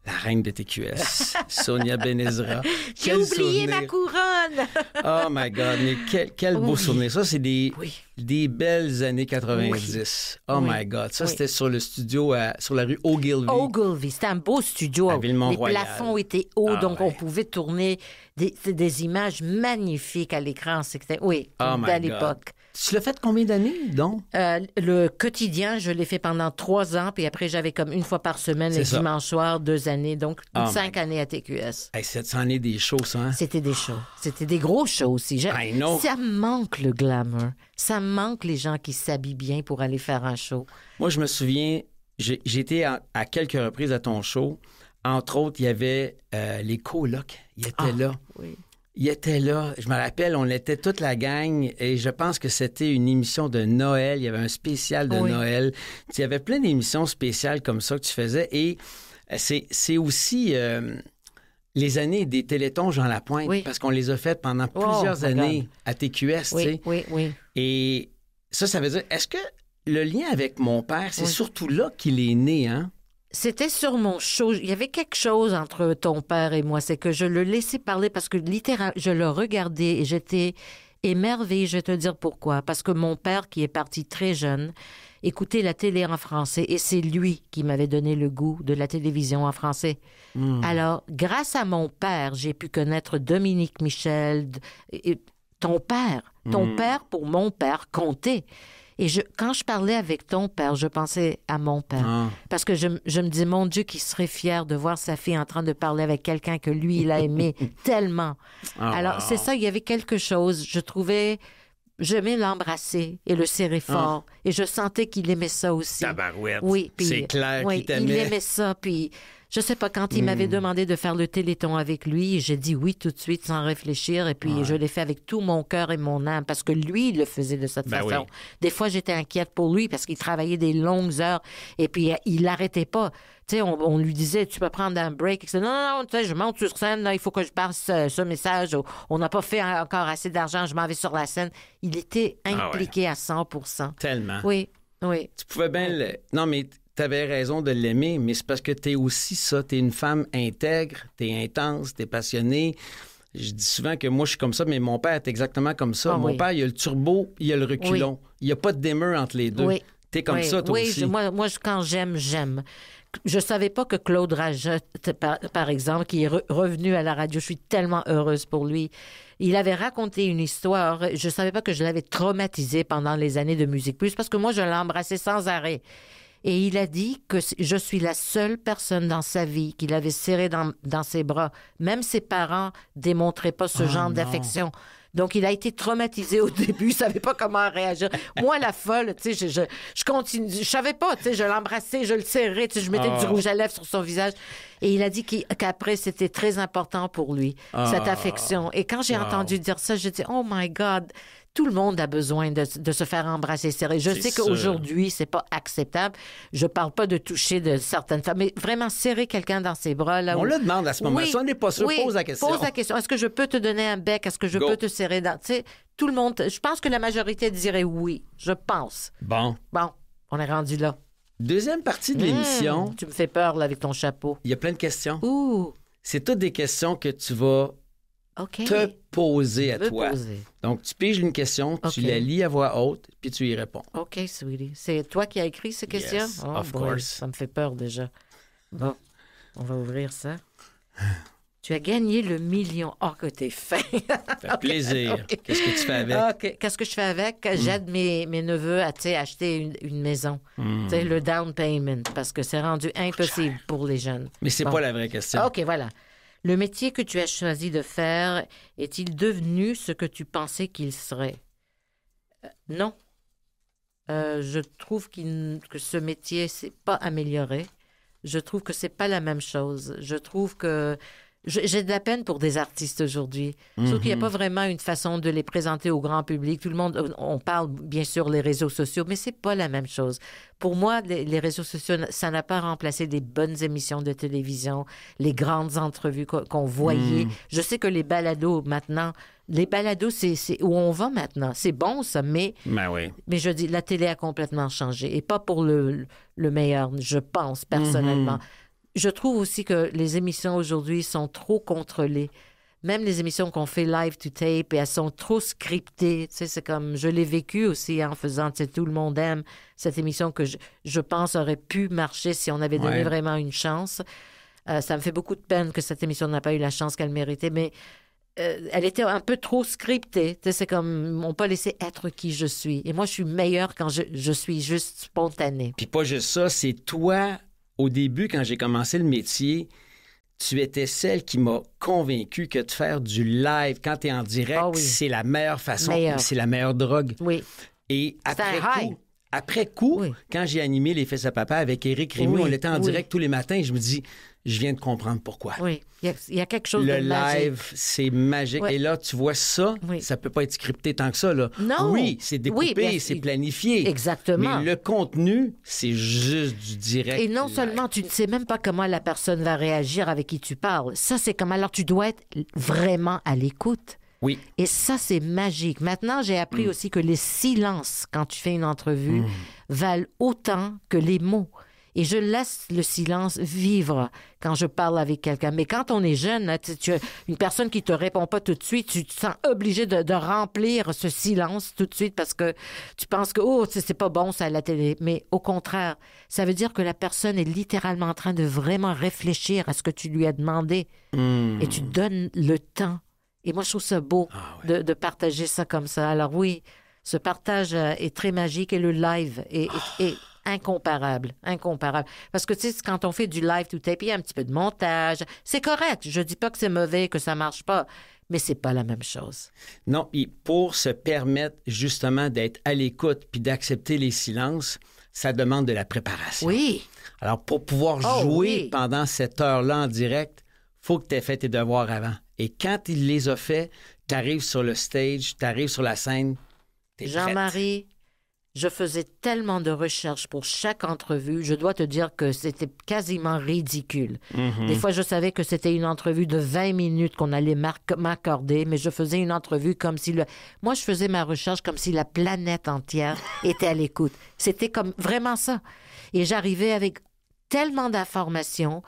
la reine de TQS, Sonia Benezra. J'ai oublié ma couronne! Oh my God, mais quel beau souvenir. Ça, c'est des belles années 90. Oh my God. Ça, c'était sur le studio sur la rue Ogilvy. Ogilvy, c'était un beau studio. À Villemont-Royal. Les plafonds étaient hauts, donc on pouvait tourner des images magnifiques à l'écran. C'était, une belle époque. Tu l'as fait combien d'années, donc? Le quotidien, je l'ai fait pendant 3 ans, puis après, j'avais comme une fois par semaine, les dimanches soirs, 2 années, donc 5 années à TQS. Hey, ça en est des shows, ça, hein? C'était des shows. C'était des gros shows aussi. I know. Ça manque le glamour. Ça manque les gens qui s'habillent bien pour aller faire un show. Moi, je me souviens, j'ai été à quelques reprises à ton show. Entre autres, il y avait les colocs. Ils étaient là. Oui. Il était là. Je me rappelle, on était toute la gang et je pense que c'était une émission de Noël. Il y avait un spécial de Noël. Il y avait plein d'émissions spéciales comme ça que tu faisais et c'est aussi les années des Télétons Jean Lapointe parce qu'on les a faites pendant plusieurs années à TQS. Oui. Et ça veut dire, est-ce que le lien avec mon père, c'est surtout là qu'il est né, hein? C'était sur mon show. Il y avait quelque chose entre ton père et moi. C'est que je le laissais parler parce que littéralement, je le regardais et j'étais émerveillée. Je vais te dire pourquoi. Parce que mon père, qui est parti très jeune, écoutait la télé en français et c'est lui qui m'avait donné le goût de la télévision en français. Alors, grâce à mon père, j'ai pu connaître Dominique Michel et ton père. Ton père, pour mon père, comptait. Et quand je parlais avec ton père, je pensais à mon père. Parce que je me dis, mon Dieu, qu'il serait fier de voir sa fille en train de parler avec quelqu'un que lui, il a aimé tellement. Alors, c'est ça, il y avait quelque chose. J'aimais l'embrasser et le serrer fort. Et je sentais qu'il aimait ça aussi. Tabarouette. Oui, puis, c'est clair qu'il t'aimait. Il aimait ça, puis... Je sais pas, quand il m'avait demandé de faire le Téléthon avec lui, j'ai dit oui tout de suite sans réfléchir et puis je l'ai fait avec tout mon cœur et mon âme parce que lui, il le faisait de cette façon. Oui. Des fois, j'étais inquiète pour lui parce qu'il travaillait des longues heures et puis il n'arrêtait pas. Tu sais, on lui disait, tu peux prendre un break. Il disait, non, tu sais, je monte sur scène, là, il faut que je passe ce message. On n'a pas fait encore assez d'argent, je m'en vais sur la scène. Il était impliqué à 100%. Tellement. Oui. Tu pouvais bien Non, mais... T'avais raison de l'aimer, mais c'est parce que t'es aussi ça. T'es une femme intègre, t'es intense, t'es passionnée. Je dis souvent que moi, je suis comme ça, mais mon père est exactement comme ça. Mon père, il a le turbo, il a le reculon. Il n'y a pas de dimmer entre les deux. T'es comme ça, toi aussi. Moi, quand j'aime. Je savais pas que Claude Rajotte, par exemple, qui est revenu à la radio, je suis tellement heureuse pour lui. Il avait raconté une histoire. Je savais pas que je l'avais traumatisé pendant les années de Musique Plus parce que moi, je l'embrassais sans arrêt. Et il a dit que je suis la seule personne dans sa vie qu'il avait serré dans ses bras. Même ses parents démontraient pas ce genre d'affection. Donc, il a été traumatisé au début. Il savait pas comment réagir. Moi, la folle, tu sais, je continue. Je savais pas, tu sais, je l'embrassais, je le serrais, tu sais, je mettais du rouge à lèvres sur son visage. Et il a dit qu'après, c'était très important pour lui, cette affection. Et quand j'ai entendu dire ça, j'ai dit, oh my God, tout le monde a besoin de se faire embrasser, serrer. Je sais qu'aujourd'hui, c'est pas acceptable. Je parle pas de toucher de certaines femmes, mais vraiment serrer quelqu'un dans ses bras. Là, on le demande à ce moment-là. Si on n'est pas sûr, pose la question. Pose la question. Est-ce que je peux te donner un bec? Est-ce que je peux te serrer dans... Tu sais, tout le monde... Je pense que la majorité dirait oui. Je pense. Bon, on est rendu là. Deuxième partie de l'émission. Tu me fais peur là, avec ton chapeau. Il y a plein de questions. Ouh! C'est toutes des questions que tu vas te poser à toi. Donc, tu piges une question, tu la lis à voix haute, puis tu y réponds. OK, sweetie. C'est toi qui as écrit ces questions? Yes, of course. Ça me fait peur déjà. Bon, on va ouvrir ça. Tu as gagné le million. Oh, que t'es fin. Ça fait plaisir. Okay. Qu'est-ce que tu fais avec? Okay. Qu'est-ce que je fais avec? J'aide mes neveux à acheter une maison. Le down payment, parce que c'est rendu impossible pour les jeunes. Mais c'est pas la vraie question. OK, voilà. Le métier que tu as choisi de faire est-il devenu ce que tu pensais qu'il serait? Non. Je trouve que ce métier s'est pas amélioré. Je trouve que c'est pas la même chose. Je trouve que j'ai de la peine pour des artistes aujourd'hui. Je trouve qu'il n'y a pas vraiment une façon de les présenter au grand public. Tout le monde, on parle bien sûr des réseaux sociaux, mais c'est pas la même chose. Pour moi, les réseaux sociaux, ça n'a pas remplacé des bonnes émissions de télévision, les grandes entrevues qu'on voyait. Je sais que les balados maintenant, c'est où on va maintenant. C'est bon, ça, mais je dis, la télé a complètement changé. Et pas pour le meilleur, je pense, personnellement. Je trouve aussi que les émissions aujourd'hui sont trop contrôlées. Même les émissions qu'on fait live to tape, elles sont trop scriptées. Tu sais, c'est comme, je l'ai vécu aussi en faisant, tu sais, Tout le monde aime, cette émission que je pense aurait pu marcher si on avait donné vraiment une chance. Ça me fait beaucoup de peine que cette émission n'a pas eu la chance qu'elle méritait, mais elle était un peu trop scriptée. Tu sais, c'est comme, on peut laisser être qui je suis. Et moi, je suis meilleure quand je suis juste spontanée. Puis pas juste ça, c'est toi... Au début, quand j'ai commencé le métier, tu étais celle qui m'a convaincu que de faire du live quand tu es en direct, c'est la meilleure façon, c'est la meilleure drogue. Oui. Et après coup, quand j'ai animé Les Fils à Papa avec Éric Rémy, on était en direct tous les matins et je me dis, je viens de comprendre pourquoi. Oui, il y a quelque chose de magique. Le live, c'est magique. Oui. Et là, tu vois ça, ça peut pas être scripté tant que ça. Là. Non. Oui, c'est découpé, c'est planifié. Exactement. Mais le contenu, c'est juste du direct. Et non seulement, tu ne sais même pas comment la personne va réagir avec qui tu parles. Ça, c'est comme, alors tu dois être vraiment à l'écoute. Oui. Et ça, c'est magique. Maintenant, j'ai appris aussi que les silences, quand tu fais une entrevue, valent autant que les mots. Et je laisse le silence vivre quand je parle avec quelqu'un. Mais quand on est jeune, tu as une personne qui te répond pas tout de suite, tu te sens obligé de remplir ce silence tout de suite parce que tu penses que c'est pas bon ça à la télé. Mais au contraire, ça veut dire que la personne est littéralement en train de vraiment réfléchir à ce que tu lui as demandé. Et tu donnes le temps. Et moi, je trouve ça beau de partager ça comme ça. Alors oui, ce partage est très magique et le live est incomparable. Parce que, tu sais, quand on fait du live tout tape, il y a un petit peu de montage. C'est correct. Je dis pas que c'est mauvais, que ça marche pas, mais c'est pas la même chose. Non, et pour se permettre justement d'être à l'écoute puis d'accepter les silences, ça demande de la préparation. Oui. Alors, pour pouvoir jouer pendant cette heure-là en direct, faut que tu aies fait tes devoirs avant. Et quand il les a faits, tu arrives sur le stage, tu arrives sur la scène, t'es prête. Jean-Marie, je faisais tellement de recherches pour chaque entrevue. Je dois te dire que c'était quasiment ridicule. Des fois, je savais que c'était une entrevue de 20 minutes qu'on allait m'accorder, mais je faisais une entrevue comme si... Moi, je faisais ma recherche comme si la planète entière était à l'écoute. C'était comme vraiment ça. Et j'arrivais avec tellement d'informations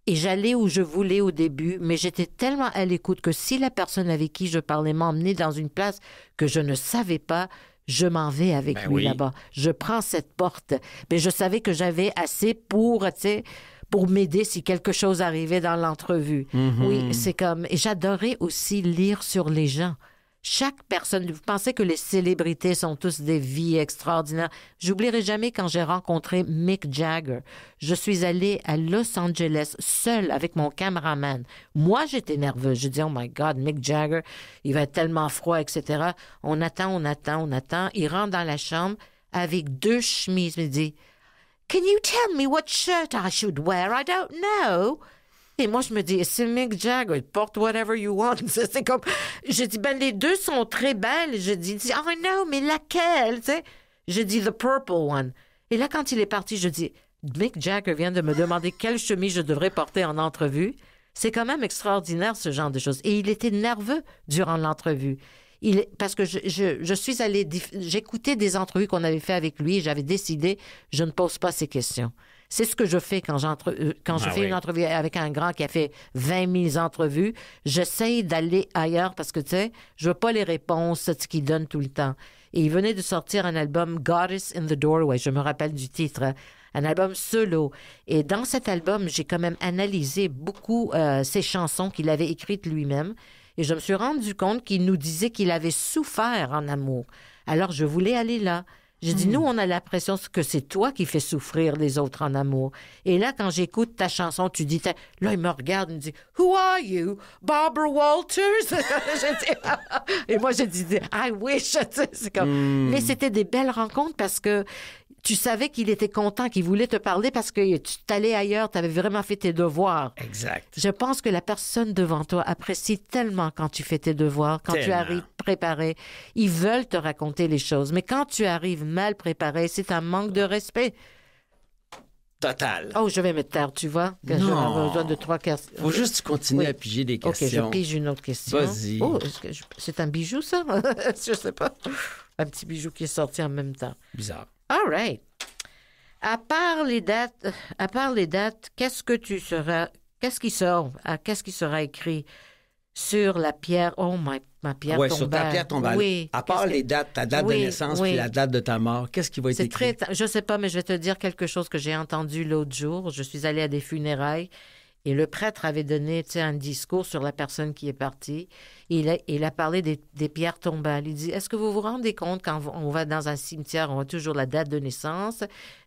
et j'allais où je voulais au début, mais j'étais tellement à l'écoute que si la personne avec qui je parlais m'emmenait dans une place que je ne savais pas, je m'en vais avec lui là-bas. Je prends cette porte. Mais je savais que j'avais assez pour m'aider si quelque chose arrivait dans l'entrevue. Oui, c'est comme... Et j'adorais aussi lire sur les gens. Chaque personne... Vous pensez que les célébrités sont tous des vies extraordinaires? J'oublierai jamais quand j'ai rencontré Mick Jagger. Je suis allée à Los Angeles seule avec mon caméraman. Moi, j'étais nerveuse. Je dis, oh my God, Mick Jagger, il va être tellement froid, etc. On attend. Il rentre dans la chambre avec 2 chemises. Il me dit, can you tell me what shirt I should wear? I don't know. Et moi, je me dis, c'est Mick Jagger, porte whatever you want. C'est comme, je dis, les 2 sont très belles. Je dis, oh non, mais laquelle, tu sais? Je dis, the purple one. Et là, quand il est parti, je dis, Mick Jagger vient de me demander quelle chemise je devrais porter en entrevue. C'est quand même extraordinaire, ce genre de choses. Et il était nerveux durant l'entrevue. Parce que je suis allée... J'écoutais des entrevues qu'on avait fait avec lui et j'avais décidé, je ne pose pas ces questions. C'est ce que je fais quand je fais une entrevue avec un grand qui a fait 20 000 entrevues. J'essaie d'aller ailleurs parce que, tu sais, je veux pas les réponses, ce qu'il donne tout le temps. Et il venait de sortir un album, Goddess in the Doorway, je me rappelle du titre, hein, un album solo. Et dans cet album, j'ai quand même analysé beaucoup ses chansons qu'il avait écrites lui-même. Et je me suis rendu compte qu'il nous disait qu'il avait souffert en amour. Alors, je voulais aller là. J'ai dit, nous, on a l'impression que c'est toi qui fais souffrir les autres en amour. Et là, quand j'écoute ta chanson, tu dis, là, il me regarde, il me dit, Who are you? Barbara Walters? Et moi, j'ai dit, I wish. C'est comme... Mais c'était des belles rencontres parce que tu savais qu'il était content, qu'il voulait te parler parce que tu t'allais ailleurs, tu avais vraiment fait tes devoirs. Exact. Je pense que la personne devant toi apprécie tellement quand tu fais tes devoirs, quand tu arrives préparé. Ils veulent te raconter les choses, mais quand tu arrives mal préparé, c'est un manque de respect. Total. Oh, je vais me taire, tu vois? Que non. J'aurais besoin de 3 questions. Faut juste continuer à piger des questions. OK, je pige une autre question. Vas-y. Oh, c'est un bijou, ça? Je sais pas. Un petit bijou qui est sorti en même temps. Bizarre. All right. À part les dates, qu'est-ce qui sera écrit sur la pierre? Oh, ma pierre tombale. Oui, sur ta pierre tombale. Oui. À part les dates, ta date de naissance puis la date de ta mort, qu'est-ce qui va être écrit? Je sais pas, mais je vais te dire quelque chose que j'ai entendu l'autre jour. Je suis allée à des funérailles et le prêtre avait donné un discours sur la personne qui est partie. Il a parlé des pierres tombales. Il dit, est-ce que vous vous rendez compte quand on va dans un cimetière, on a toujours la date de naissance,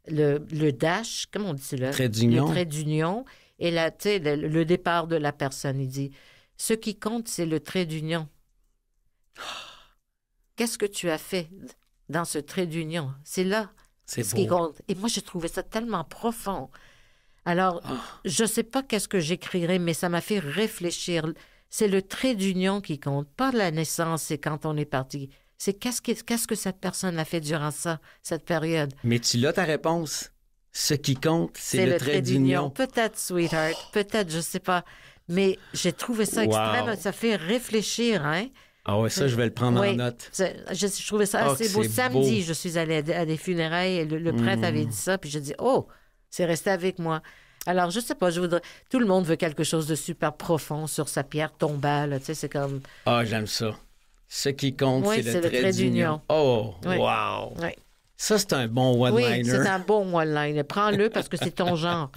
le dash, comment on dit ça là? Trait d'union. Le trait d'union et le départ de la personne. Il dit, ce qui compte, c'est le trait d'union. Qu'est-ce que tu as fait dans ce trait d'union? C'est là ce qui compte. Et moi, j'ai trouvé ça tellement profond. Alors, je ne sais pas qu'est-ce que j'écrirai, mais ça m'a fait réfléchir. C'est le trait d'union qui compte, pas la naissance, c'est quand on est parti. C'est qu'est-ce que cette personne a fait durant cette période. Mais tu l'as ta réponse. Ce qui compte, c'est le trait d'union. Peut-être, sweetheart, peut-être, je ne sais pas. Mais j'ai trouvé ça extrême, ça fait réfléchir, hein? Ah oui, ça, je vais le prendre en note. Je trouvais ça assez beau. Samedi, je suis allée à des funérailles et le prêtre avait dit ça, puis j'ai dit, oh, c'est resté avec moi. Alors, je sais pas, tout le monde veut quelque chose de super profond sur sa pierre tombale, tu sais, c'est comme... Ah, j'aime ça. Ce qui compte, c'est le trait d'union. Oh, wow! Oui. Ça, c'est un bon one-liner. Oui, c'est un bon one-liner. Prends-le parce que c'est ton genre.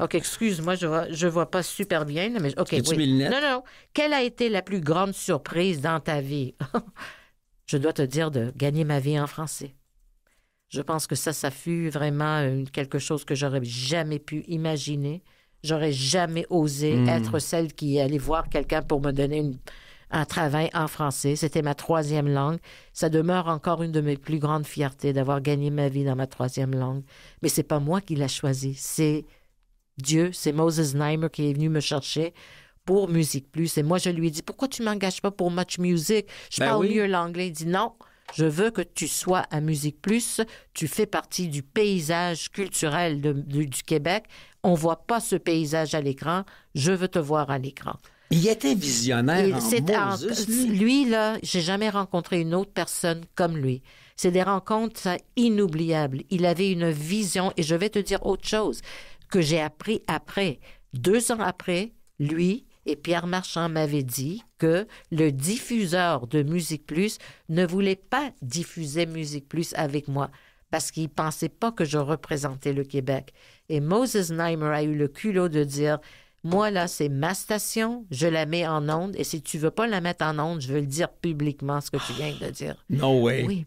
OK, excuse-moi, je vois pas super bien, mais OK, oui. Non. Quelle a été la plus grande surprise dans ta vie? Je dois te dire de gagner ma vie en français. Je pense que ça fut vraiment quelque chose que j'aurais jamais pu imaginer. J'aurais jamais osé être celle qui allait voir quelqu'un pour me donner un travail en français. C'était ma 3e langue. Ça demeure encore une de mes plus grandes fiertés d'avoir gagné ma vie dans ma 3e langue. Mais c'est pas moi qui l'ai choisi. C'est Dieu, c'est Moses Neimer qui est venu me chercher pour Musique Plus. Et moi, je lui ai dit, pourquoi tu m'engages pas pour Much Music? Je parle mieux l'anglais. Il dit, non, je veux que tu sois à Musique Plus. Tu fais partie du paysage culturel du Québec. On voit pas ce paysage à l'écran. Je veux te voir à l'écran. Il était visionnaire en Moses, lui, là, j'ai jamais rencontré une autre personne comme lui. C'est des rencontres inoubliables. Il avait une vision, et je vais te dire autre chose que j'ai appris après. 2 ans après, lui et Pierre Marchand m'avaient dit que le diffuseur de Musique Plus ne voulait pas diffuser Musique Plus avec moi parce qu'il ne pensait pas que je représentais le Québec. Et Moses Neimer a eu le culot de dire, moi, là, c'est ma station, je la mets en onde, et si tu veux pas la mettre en onde, je veux le dire publiquement, ce que tu viens de dire. No way. Oui.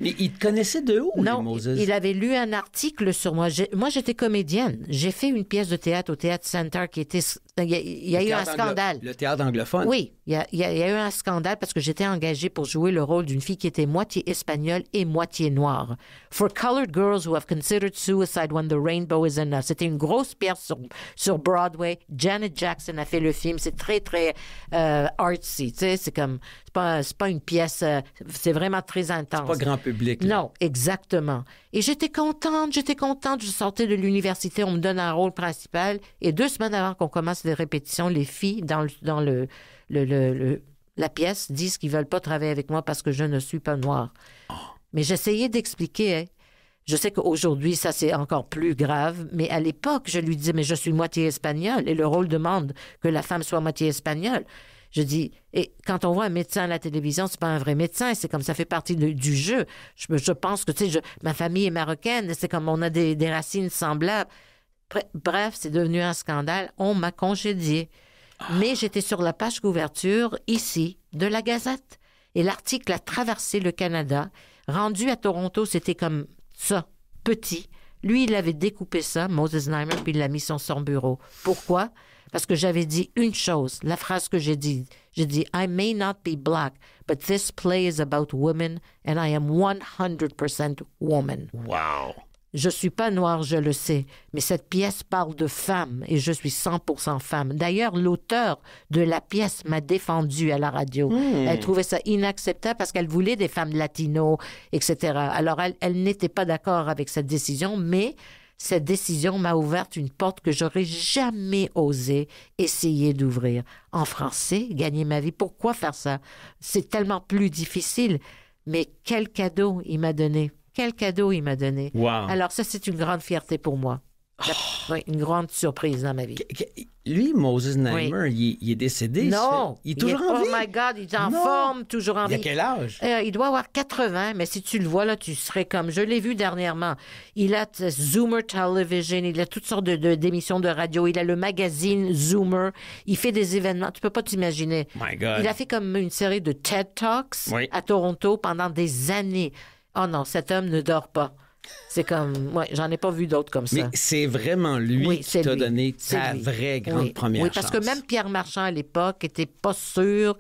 Mais il te connaissait de où, non, Moses? Il avait lu un article sur moi. Moi, j'étais comédienne. J'ai fait une pièce de théâtre au Théâtre Center qui était... Il y a eu un scandale. Le théâtre anglophone? Oui, il y a eu un scandale parce que j'étais engagée pour jouer le rôle d'une fille qui était moitié espagnole et moitié noire. For colored girls who have considered suicide when the rainbow is enough. C'était une grosse pièce sur Broadway. Janet Jackson a fait le film. C'est très, très artsy. Tu sais, c'est comme... C'est pas une pièce... c'est vraiment très intense. C'est pas grand public. Là. Non, exactement. Et j'étais contente. Je sortais de l'université, on me donne un rôle principal. Et 2 semaines avant qu'on commence les répétitions, les filles dans la pièce disent qu'ils veulent pas travailler avec moi parce que je ne suis pas noire. Oh. Mais j'essayais d'expliquer. Je sais qu'aujourd'hui, ça, c'est encore plus grave, mais à l'époque, je lui disais, mais je suis moitié espagnole et le rôle demande que la femme soit moitié espagnole. Je dis, et quand on voit un médecin à la télévision, c'est pas un vrai médecin, c'est comme ça fait partie du jeu. Je pense que, tu sais, ma famille est marocaine, c'est comme on a des racines semblables. Bref, c'est devenu un scandale. On m'a congédié. Mais j'étais sur la page couverture, ici, de la Gazette. Et l'article a traversé le Canada. Rendu à Toronto, c'était comme ça, petit. Lui, il avait découpé ça, Moses Znaimer, puis il l'a mis sur son bureau. Pourquoi? Parce que j'avais dit une chose, la phrase que j'ai dit. J'ai dit, I may not be black, but this play is about women and I am 100% woman. Wow! Je suis pas noire, je le sais, mais cette pièce parle de femmes et je suis 100% femme. D'ailleurs, l'auteur de la pièce m'a défendue à la radio. Elle trouvait ça inacceptable parce qu'elle voulait des femmes latinos, etc. Alors, elle n'était pas d'accord avec cette décision, mais cette décision m'a ouvert une porte que j'aurais jamais osé essayer d'ouvrir. En français, gagner ma vie, pourquoi faire ça? C'est tellement plus difficile. Mais quel cadeau il m'a donné. Quel cadeau il m'a donné. Wow. Alors ça, c'est une grande fierté pour moi. Oui, une grande surprise dans ma vie. Lui, Moses Znaimer, il est décédé? Non. Il est toujours en vie? Oh my God, il est en forme, toujours en vie. Il a quel âge? Il doit avoir 80, mais si tu le vois, là, tu serais comme... Je l'ai vu dernièrement. Il a Zoomer Television, il a toutes sortes d'émissions de radio, il a le magazine Zoomer, il fait des événements, tu peux pas t'imaginer. My God. Il a fait comme une série de TED Talks à Toronto pendant des années. Oh non, cet homme ne dort pas. C'est comme... Ouais, j'en ai pas vu d'autres comme ça. Mais c'est vraiment lui qui t'a donné ta vraie grande première chance. Oui, parce que même Pierre Marchand, à l'époque, était pas sûr.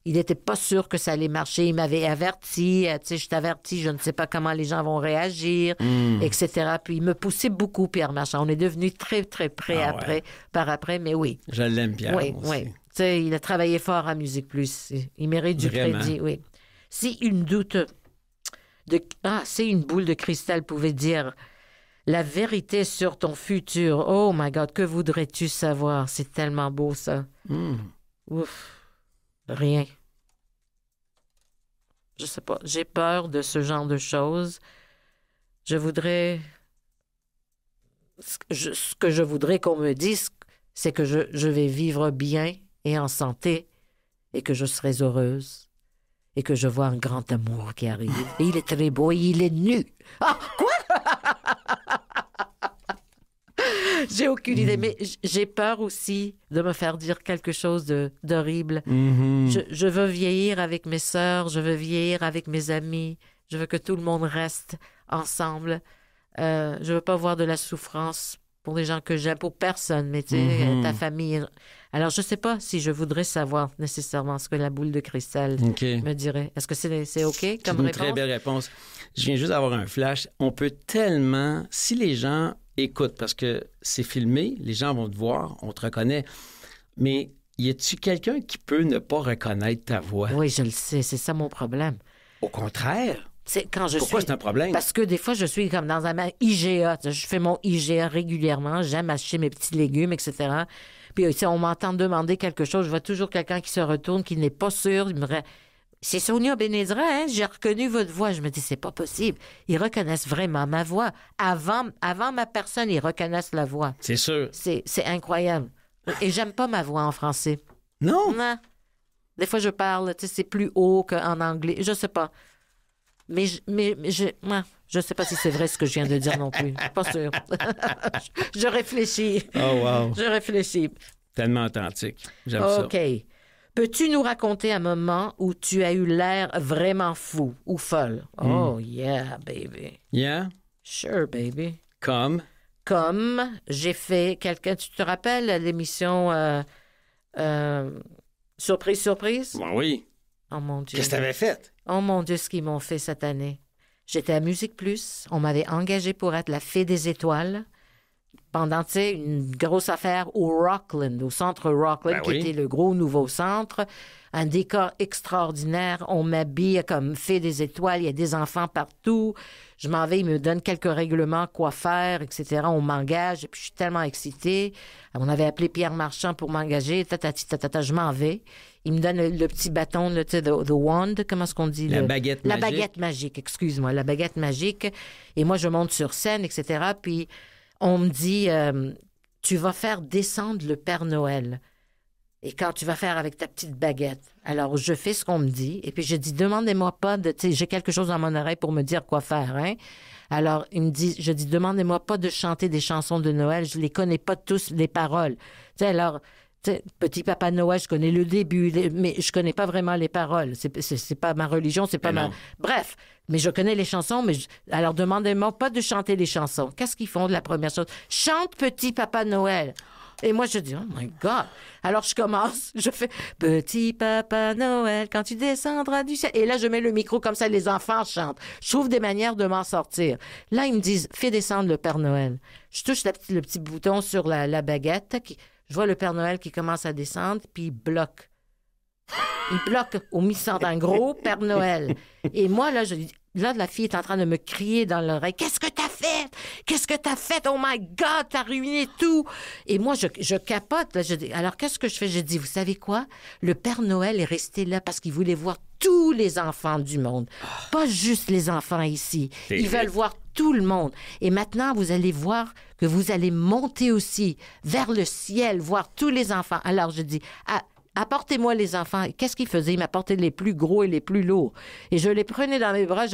Il n'était pas sûr que ça allait marcher. Il m'avait averti. Tu sais, je t'avertis, je ne sais pas comment les gens vont réagir, etc. Puis il me poussait beaucoup, Pierre Marchand. On est devenus très, très près par après, mais oui. Je l'aime, Pierre. Oui, oui. Tu sais, il a travaillé fort à Musique Plus. Il mérite du crédit, oui. Si une doute... si une boule de cristal pouvait dire la vérité sur ton futur. Oh my God, que voudrais-tu savoir? C'est tellement beau, ça. Ouf. Rien. Je sais pas. J'ai peur de ce genre de choses. Je voudrais... Ce que je voudrais qu'on me dise, c'est que je vais vivre bien et en santé et que je serai heureuse. Et que je vois un grand amour qui arrive. Et il est très beau et il est nu. Ah, quoi? J'ai aucune idée, mais j'ai peur aussi de me faire dire quelque chose d'horrible. Je veux vieillir avec mes sœurs, je veux vieillir avec mes amis, je veux que tout le monde reste ensemble. Je veux pas voir de la souffrance pour les gens que j'aime, pour personne, mais tu sais, ta famille. Alors, je sais pas si je voudrais savoir nécessairement ce que la boule de cristal me dirait. Est-ce que c'est OK comme réponse? C'est une très belle réponse. Je viens juste d'avoir un flash. On peut tellement... Si les gens écoutent, parce que c'est filmé, les gens vont te voir, on te reconnaît, mais y a-tu quelqu'un qui peut ne pas reconnaître ta voix? Oui, je le sais. C'est ça mon problème. Au contraire. Pourquoi c'est un problème? Parce que des fois, je suis comme dans un IGA. Je fais mon IGA régulièrement. J'aime acheter mes petits légumes, etc. Puis, si on m'entend demander quelque chose, je vois toujours quelqu'un qui se retourne, qui n'est pas sûr. Il me dit, c'est Sonia Benezra, hein? J'ai reconnu votre voix. Je me dis, c'est pas possible. Ils reconnaissent vraiment ma voix. Avant ma personne, ils reconnaissent la voix. C'est sûr. C'est incroyable. Et j'aime pas ma voix en français. Non? Non. Des fois, je parle, tu sais, c'est plus haut qu'en anglais. Je sais pas. Mais je sais pas si c'est vrai ce que je viens de dire non plus. Je suis pas sûre. Je réfléchis. Oh, wow. Je réfléchis. Tellement authentique. J'aime ça. OK. Peux-tu nous raconter un moment où tu as eu l'air vraiment fou ou folle? Oh, yeah, baby. Yeah? Sure, baby. Comme j'ai fait quelqu'un... Tu te rappelles l'émission Surprise? Ben oui. Oh, mon Dieu. Qu'est-ce que t'avais fait? Oh mon Dieu, ce qu'ils m'ont fait cette année. J'étais à Musique Plus. On m'avait engagée pour être la fée des étoiles. pendant, tu sais, une grosse affaire au Rockland, au centre Rockland, qui était le gros nouveau centre. Un décor extraordinaire. On m'habille comme fée des étoiles. Il y a des enfants partout. Je m'en vais, ils me donnent quelques règlements, quoi faire, etc. On m'engage. Et puis, je suis tellement excitée. On avait appelé Pierre Marchand pour m'engager. Je m'en vais. Il me donne le petit bâton, tu sais, the wand, comment est-ce qu'on dit? La baguette magique. La baguette magique, excuse-moi, la baguette magique. Et moi, je monte sur scène, etc. Puis, on me dit, tu vas faire descendre le Père Noël. Et quand tu vas faire avec ta petite baguette. Alors, je fais ce qu'on me dit. Et puis, je dis, demandez-moi pas de, tu sais, j'ai quelque chose dans mon oreille pour me dire quoi faire, hein. Alors, je dis, demandez-moi pas de chanter des chansons de Noël. Je les connais pas tous, les paroles. Tu sais, alors, Petit Papa Noël, je connais le début, mais je connais pas vraiment les paroles. C'est pas ma religion, c'est pas ma... Bref, mais je connais les chansons, alors demandez-moi pas de chanter les chansons. Qu'est-ce qu'ils font de la première chose? Chante Petit Papa Noël. Et moi, je dis, oh my God. Alors, je commence, je fais Petit Papa Noël, quand tu descendras du ciel. Et là, je mets le micro comme ça, les enfants chantent. Je trouve des manières de m'en sortir. Là, ils me disent, fais descendre le Père Noël. Je touche le petit bouton sur la baguette. Je vois le Père Noël qui commence à descendre, puis il bloque. Il bloque au mi-centre, un gros Père Noël. Et moi, là, la fille est en train de me crier dans l'oreille. Qu'est-ce que t'as fait? Qu'est-ce que t'as fait? Oh my God, t'as ruiné tout. Et moi, je capote. Là, alors, qu'est-ce que je fais? Je dis, vous savez quoi? Le Père Noël est resté là parce qu'il voulait voir tous les enfants du monde. Pas juste les enfants ici. Ils veulent voir tout le monde. Et maintenant, vous allez voir que vous allez monter aussi vers le ciel, voir tous les enfants. Alors, je dis, apportez-moi les enfants. Qu'est-ce qu'ils faisaient? Ils m'apportaient les plus gros et les plus lourds. Et je les prenais dans mes bras.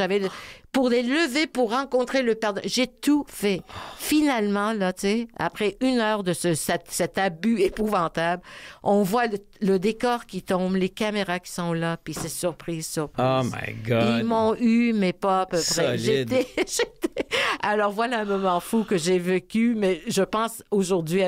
Pour les lever, pour rencontrer le Père. J'ai tout fait. Finalement, là, tu sais, après 1 heure de cet abus épouvantable, on voit le décor qui tombe, les caméras qui sont là, puis c'est surprise. Oh my God. Ils m'ont eu, mais pas à peu près. Solide. Alors, voilà un moment fou que j'ai vécu, mais je pense aujourd'hui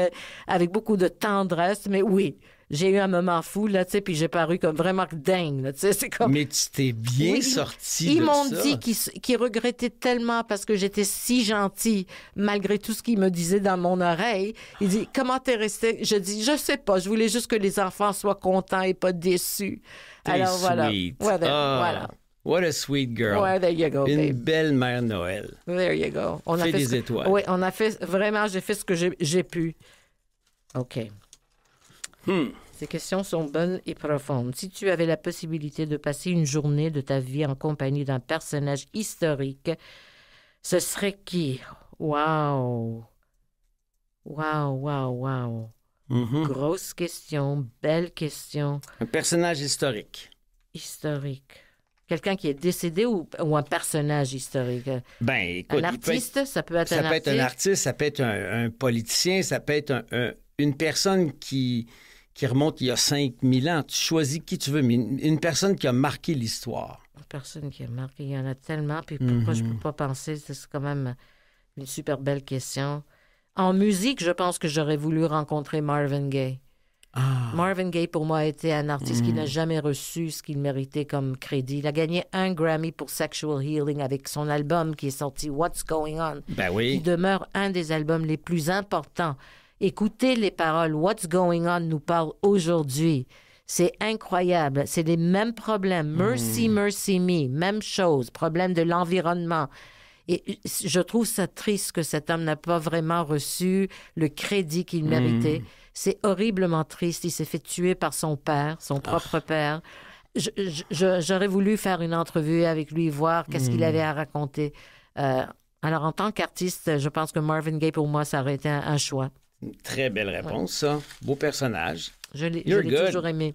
avec beaucoup de tendresse, mais oui. J'ai eu un moment fou, là, tu sais, puis j'ai paru comme vraiment dingue, là, tu sais, c'est comme... Mais tu t'es bien sorti de ça. Ils m'ont dit qu'ils regrettaient tellement parce que j'étais si gentille, malgré tout ce qu'ils me disaient dans mon oreille. Ils disent, comment t'es restée? Je dis, je sais pas, je voulais juste que les enfants soient contents et pas déçus. Alors, sweet. Voilà. What a sweet girl. Ouais, there you go, Une belle mère Noël. There you go. On a fait des étoiles. Oui, on a fait... Vraiment, j'ai fait ce que j'ai pu. OK. Ces questions sont bonnes et profondes. Si tu avais la possibilité de passer une journée de ta vie en compagnie d'un personnage historique, ce serait qui? Wow! Grosse question, belle question. Un personnage historique. Historique. Quelqu'un qui est décédé ou un personnage historique? Ben, écoute, un artiste, ça peut être un artiste. Ça peut être un artiste, ça peut être un politicien, ça peut être une personne qui remonte il y a 5000 ans. Tu choisis qui tu veux, mais une personne qui a marqué l'histoire. Une personne qui a marqué, il y en a tellement, puis pourquoi je ne peux pas penser? C'est quand même une super belle question. En musique, je pense que j'aurais voulu rencontrer Marvin Gaye. Marvin Gaye, pour moi, a été un artiste qui n'a jamais reçu ce qu'il méritait comme crédit. Il a gagné un Grammy pour Sexual Healing avec son album qui est sorti, What's Going On. Ben oui. Qui demeure un des albums les plus importants. Écoutez les paroles. What's Going On nous parle aujourd'hui. C'est incroyable. C'est les mêmes problèmes. Mercy, mercy me. Même chose. Problème de l'environnement. Et je trouve ça triste que cet homme n'a pas vraiment reçu le crédit qu'il méritait. C'est horriblement triste. Il s'est fait tuer par son père, son propre père. J'aurais voulu faire une entrevue avec lui, voir qu'est-ce qu'il avait à raconter. Alors, en tant qu'artiste, je pense que Marvin Gaye, pour moi, ça aurait été un choix. Une très belle réponse, ça. Beau personnage. Je l'ai toujours aimé.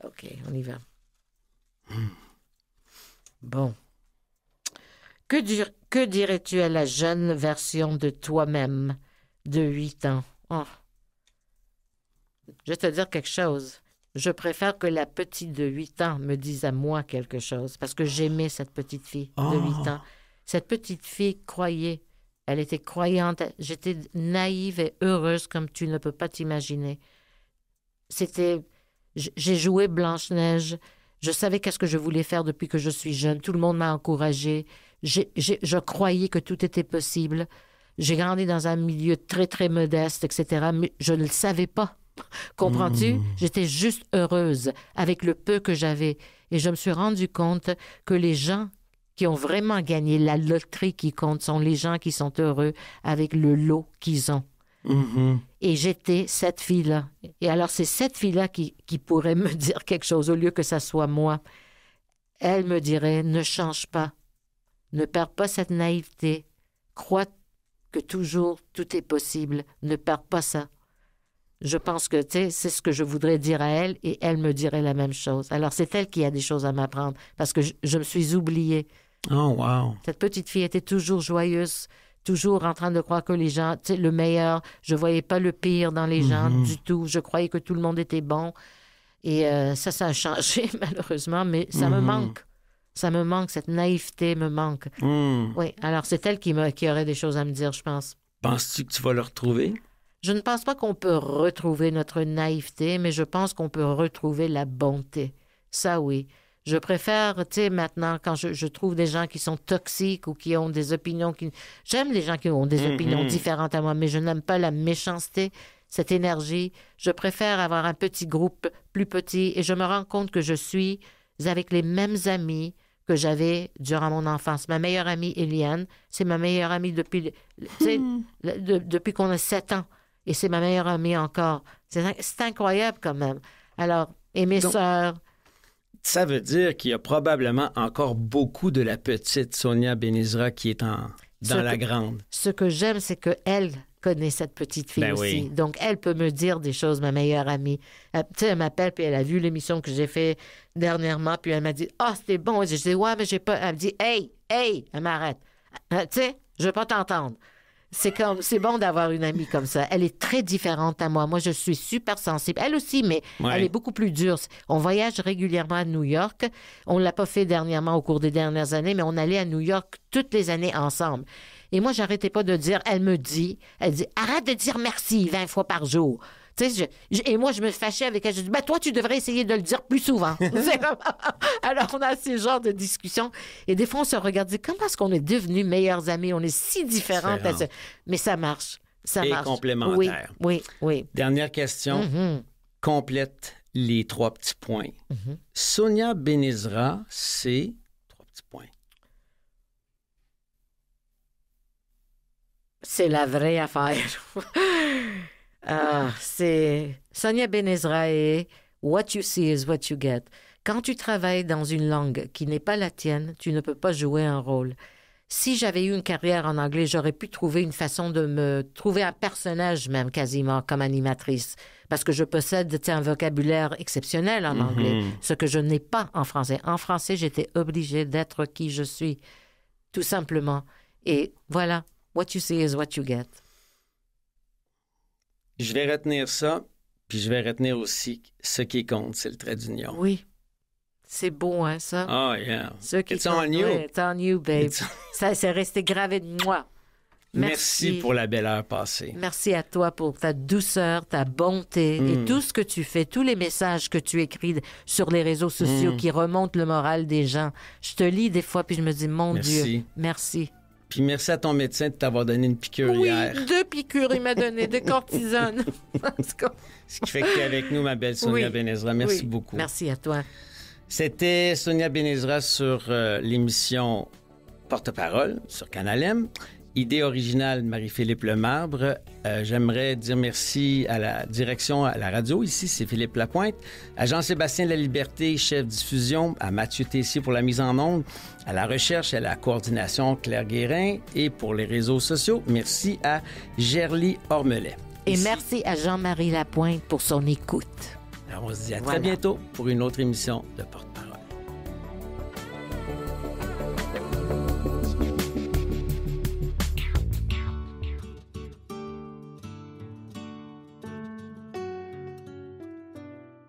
OK, on y va. Bon. Que dirais-tu à la jeune version de toi-même de 8 ans? Oh. Je vais te dire quelque chose. Je préfère que la petite de 8 ans me dise à moi quelque chose parce que j'aimais cette petite fille de 8 ans. Cette petite fille croyait. Elle était croyante. J'étais naïve et heureuse comme tu ne peux pas t'imaginer. J'ai joué Blanche-Neige. Je savais qu'est-ce que je voulais faire depuis que je suis jeune. Tout le monde m'a encouragée. Je croyais que tout était possible. J'ai grandi dans un milieu très, très modeste, etc., mais je ne le savais pas. Comprends-tu? J'étais juste heureuse avec le peu que j'avais. Et je me suis rendu compte que les gens qui ont vraiment gagné la loterie qui compte sont les gens qui sont heureux avec le lot qu'ils ont. Et j'étais cette fille-là. Et alors, c'est cette fille-là qui pourrait me dire quelque chose au lieu que ça soit moi. Elle me dirait, ne change pas. Ne perds pas cette naïveté. Crois que toujours tout est possible. Ne perds pas ça. Je pense que, tu sais, c'est ce que je voudrais dire à elle et elle me dirait la même chose. Alors, c'est elle qui a des choses à m'apprendre parce que je me suis oubliée. Oh, wow! Cette petite fille était toujours joyeuse, toujours en train de croire que les gens, tu sais, le meilleur. Je voyais pas le pire dans les gens du tout. Je croyais que tout le monde était bon. Et ça a changé, malheureusement, mais ça me manque. Ça me manque, cette naïveté me manque. Oui, alors c'est elle qui aurait des choses à me dire, je pense. Penses-tu que tu vas le retrouver? Je ne pense pas qu'on peut retrouver notre naïveté, mais je pense qu'on peut retrouver la bonté. Ça, oui. Je préfère, tu sais, maintenant, quand je trouve des gens qui sont toxiques ou qui ont des opinions qui... J'aime les gens qui ont des opinions différentes à moi, mais je n'aime pas la méchanceté, cette énergie. Je préfère avoir un petit groupe plus petit et je me rends compte que je suis avec les mêmes amis que j'avais durant mon enfance. Ma meilleure amie, Eliane, c'est ma meilleure amie depuis qu'on a 7 ans. Et c'est ma meilleure amie encore. C'est incroyable quand même. Alors, et mes sœurs... Ça veut dire qu'il y a probablement encore beaucoup de la petite Sonia Benezra qui est dans la grande. Ce que j'aime, c'est qu'elle connaît cette petite fille aussi. Oui. Donc, elle peut me dire des choses, ma meilleure amie. Tu sais, elle m'appelle, puis elle a vu l'émission que j'ai fait dernièrement, puis elle m'a dit « Ah, c'était bon. » Je dis « Ouais, mais j'ai pas... » Elle me dit « Hey! » Elle m'arrête. Tu sais, je veux pas t'entendre. C'est bon d'avoir une amie comme ça. Elle est très différente à moi. Moi, je suis super sensible. Elle aussi, mais elle est beaucoup plus dure. On voyage régulièrement à New York. On ne l'a pas fait dernièrement au cours des dernières années, mais on allait à New York toutes les années ensemble. Et moi, j'arrêtais pas de dire, elle dit, arrête de dire merci 20 fois par jour. Tu sais, et moi, je me fâchais avec elle. Je dis, toi, tu devrais essayer de le dire plus souvent. Alors, on a ce genre de discussion. Et des fois, on se regarde, dit, comment est-ce qu'on est devenus meilleures amies? On est si différentes. Mais ça marche. Ça marche. Complémentaire. Oui. Dernière question. Complète les 3 petits points. Sonia Benezra, c'est 3 petits points. C'est la vraie affaire. C'est Sonia Benezra et what you see is what you get. Quand tu travailles dans une langue qui n'est pas la tienne, tu ne peux pas jouer un rôle. Si j'avais eu une carrière en anglais, j'aurais pu trouver une façon de me trouver un personnage même quasiment comme animatrice parce que je possède un vocabulaire exceptionnel en anglais, ce que je n'ai pas en français. En français, j'étais obligée d'être qui je suis, tout simplement. Et voilà, what you see is what you get. Je vais retenir ça, puis je vais retenir aussi ce qui compte, c'est le trait d'union. Oui. C'est beau, hein, ça? Oh, yeah. It's on you. It's on you, babe. Ça, c'est resté gravé de moi. Merci pour la belle heure passée. Merci à toi pour ta douceur, ta bonté et tout ce que tu fais, tous les messages que tu écris sur les réseaux sociaux qui remontent le moral des gens. Je te lis des fois, puis je me dis, mon Dieu, merci. Puis merci à ton médecin de t'avoir donné une piqûre hier. Oui, 2 piqûres, il m'a donné, de cortisone. Ce qui fait que tu es avec nous, ma belle Sonia Benezra. Merci beaucoup. Merci à toi. C'était Sonia Benezra sur l'émission Porte-parole sur Canal M. Idée originale Marie-Philippe Lemarbre. J'aimerais dire merci à la direction à la radio. Ici, c'est Philippe Lapointe. À Jean-Sébastien Laliberté, chef diffusion. À Mathieu Tessier pour la mise en onde. À la recherche et à la coordination, Claire Guérin. Et pour les réseaux sociaux, merci à Gerly Ormelet. Et merci à Jean-Marie Lapointe pour son écoute. Alors, on se dit à très bientôt pour une autre émission de Porte.